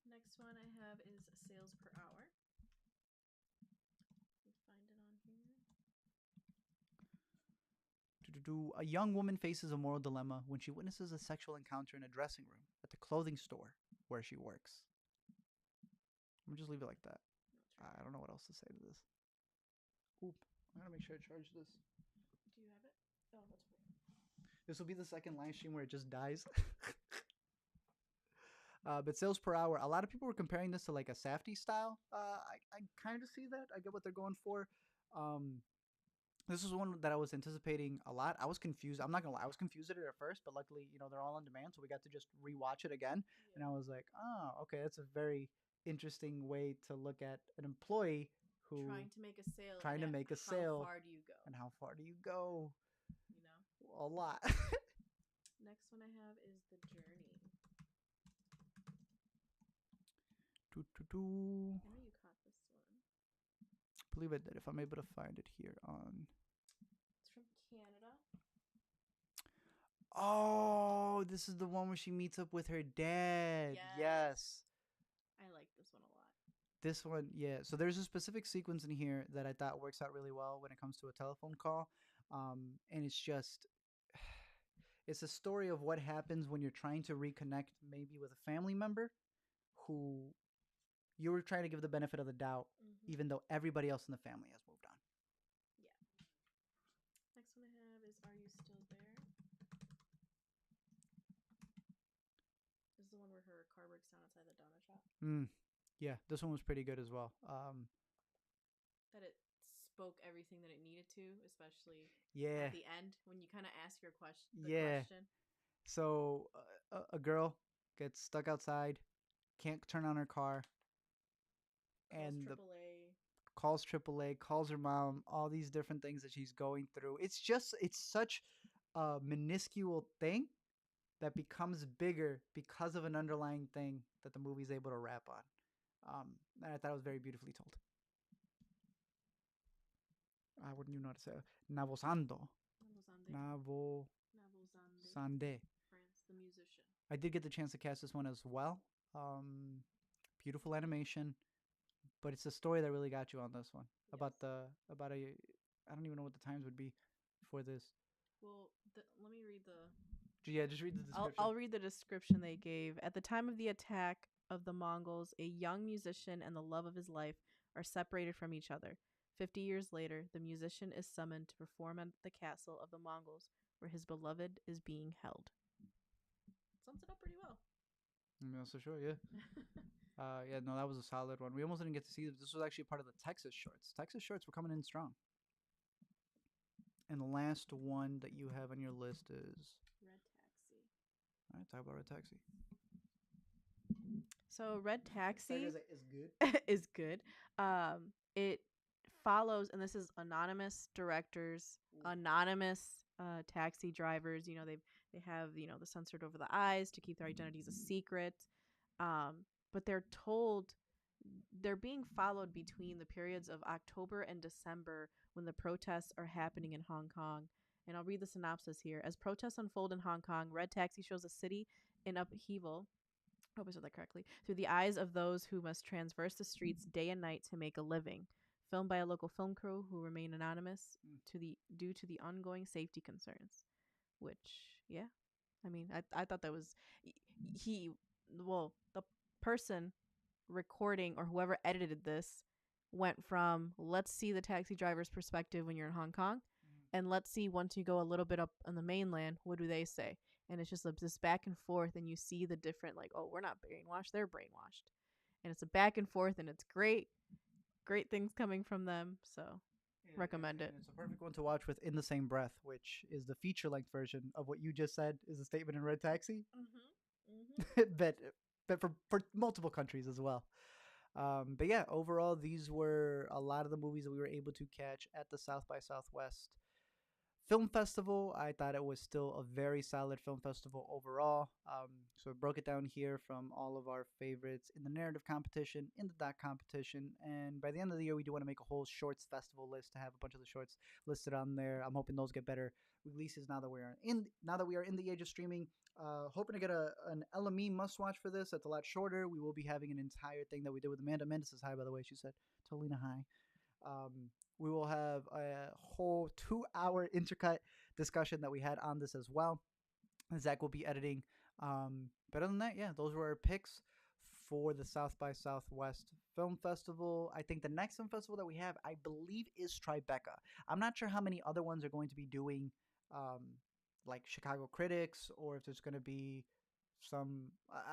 Next one I have is Sales Per Hour. Let me find it on here. A young woman faces a moral dilemma when she witnesses a sexual encounter in a dressing room at the clothing store where she works. I'm gonna just leave it like that. I don't know what else to say to this. Oop. I gotta make sure I charge this. Do you have it? Oh, that's weird. This will be the second live stream where it just dies. But sales per hour, a lot of people were comparing this to like a Safety style. I kind of see that. I get what they're going for. Um, this was one that I was anticipating a lot. I was confused. I'm not gonna lie. I was confused at it at first, but luckily, they're all on demand, so we got to just rewatch it again. And I Yeah. was like, oh, okay, that's a very interesting way to look at an employee who Trying to make a sale. trying And to at make a how sale. far do you go? And how far do you go? You know. A lot. Next one I have is The Journey. Do. I know you caught this one. I believe I did. If I'm able to find it here on. It's from Canada. Oh, this is the one where she meets up with her dad. Yes. I like this one a lot. This one, yeah. So there's a specific sequence in here that I thought works out really well when it comes to a telephone call. And it's just, it's a story of what happens when you're trying to reconnect maybe with a family member who you were trying to give the benefit of the doubt, even though everybody else in the family has moved on. Yeah. Next one I have is Are You Still There? This is the one where her car breaks down outside the donut shop. Yeah, this one was pretty good as well. That it spoke everything that it needed to, especially Yeah, at the end when you kind of ask your question. yeah. So a girl gets stuck outside, can't turn on her car, Calls and the AAA. calls AAA, calls her mom, all these different things that she's going through. It's such a minuscule thing that becomes bigger because of an underlying thing that the movie's able to wrap on. And I thought it was very beautifully told. I wouldn't even know how to say it. Navosando. Navozande. Navozande. Navosande. France, the musician. I did get the chance to cast this one as well. Beautiful animation, but it's a story that really got you on this one. Yes. About a I don't even know what the times would be for this. Well, let me read the. Yeah, just read the description. I'll read the description they gave. At the time of the attack of the Mongols, a young musician and the love of his life are separated from each other. 50 years later, the musician is summoned to perform at the castle of the Mongols, where his beloved is being held. Sums it up pretty well. Yeah, so sure, yeah. Yeah, no, that was a solid one. We almost didn't get to see this. This was actually part of the Texas shorts. Texas shorts were coming in strong. And the last one that you have on your list is Red Taxi. All right, talk about Red Taxi. So Red Taxi is good. is good. It follows, and this is anonymous directors, anonymous taxi drivers. They have the censored over the eyes to keep their identities a secret. But they're told they're being followed between the periods of October and December when the protests are happening in Hong Kong. And I'll read the synopsis here. As protests unfold in Hong Kong, Red Taxi shows a city in upheaval. I hope I said that correctly. Through the eyes of those who must transverse the streets day and night to make a living. Filmed by a local film crew who remain anonymous due to the ongoing safety concerns. Which, yeah, I mean, I thought that was he. Well, the person recording or whoever edited this went from let's see the taxi driver's perspective when you're in Hong Kong, and let's see once you go a little bit up on the mainland, what do they say? And it's just this back and forth, and you see the different, like, oh, we're not brainwashed, they're brainwashed, and it's a back and forth, and it's great, great things coming from them. So recommend it. And it's a perfect one to watch with In the Same Breath, which is the feature length version of what you just said is a statement in Red Taxi. but but for multiple countries as well. But yeah, overall, these were a lot of the movies that we were able to catch at the South by Southwest Film Festival. I thought it was still a very solid film festival overall. So I broke it down here from all of our favorites in the narrative competition, in the doc competition, and by the end of the year, we do want to make a whole shorts festival list to have a bunch of the shorts listed on there. I'm hoping those get better releases now that we are in the age of streaming. Hoping to get an LME must watch for this. That's a lot shorter. We will be having an entire thing that we did with Amanda. Amanda says hi, by the way. She said, Tolina, hi. We will have a whole 2 hour intercut discussion that we had on this as well. Zach will be editing. But other than that, yeah, those were our picks for the South by Southwest Film Festival. I think the next film festival that we have, I believe, is Tribeca. I'm not sure how many other ones are going to be doing, like Chicago Critics, or if there's going to be some.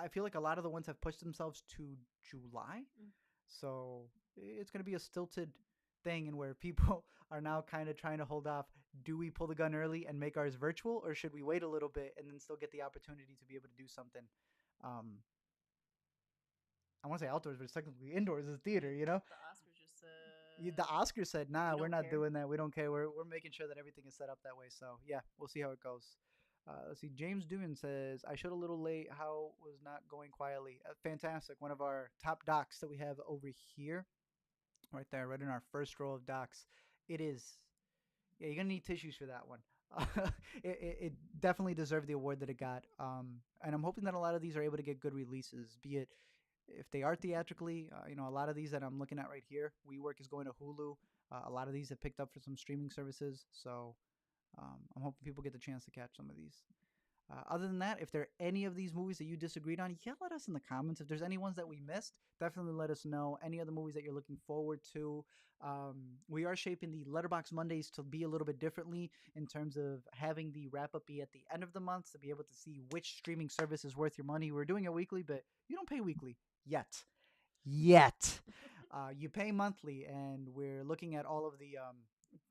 I feel like a lot of the ones have pushed themselves to July. So it's going to be a stilted thing, and where people are now kind of trying to hold off. Do we pull the gun early and make ours virtual, or should we wait a little bit and then still get the opportunity to be able to do something? Um, I want to say outdoors, but it's technically indoors. It's theater, you know. The Oscars just The Oscars said, "Nah, we're not care. doing that. We don't care. We're making sure that everything is set up that way." So yeah, we'll see how it goes. Let's see. James Doohan says, "I showed a little late. How was not going quietly? Fantastic. One of our top docs that we have over here, right there, right in our first row of docs. It is. Yeah, you're gonna need tissues for that one. It definitely deserved the award that it got. And I'm hoping that a lot of these are able to get good releases, be it if they are theatrically. A lot of these that I'm looking at right here, WeWork is going to Hulu. A lot of these have picked up for some streaming services, so I'm hoping people get the chance to catch some of these. Other than that, if there are any of these movies that you disagreed on, yeah, let us in the comments. If there's any ones that we missed, definitely let us know. Any other movies that you're looking forward to. We are shaping the Letterbox Mondays to be a little bit differently in terms of having the wrap up be at the end of the month to be able to see which streaming service is worth your money. We're doing it weekly, but you don't pay weekly yet. You pay monthly, and we're looking at all of the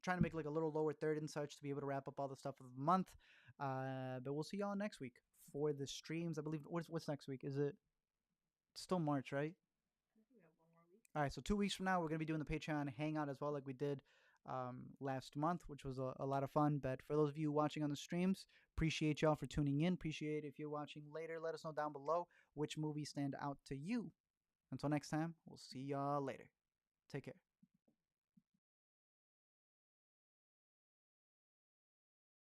trying to make like a little lower third and such to be able to wrap up all the stuff of the month. But we'll see y'all next week for the streams. I believe what's next week? Is it still March, right? I think we have one more week. All right, so 2 weeks from now, we're gonna be doing the Patreon hangout as well, like we did last month, which was a lot of fun. But for those of you watching on the streams, appreciate y'all for tuning in. Appreciate if you're watching later. Let us know down below which movies stand out to you. Until next time, we'll see y'all later. Take care.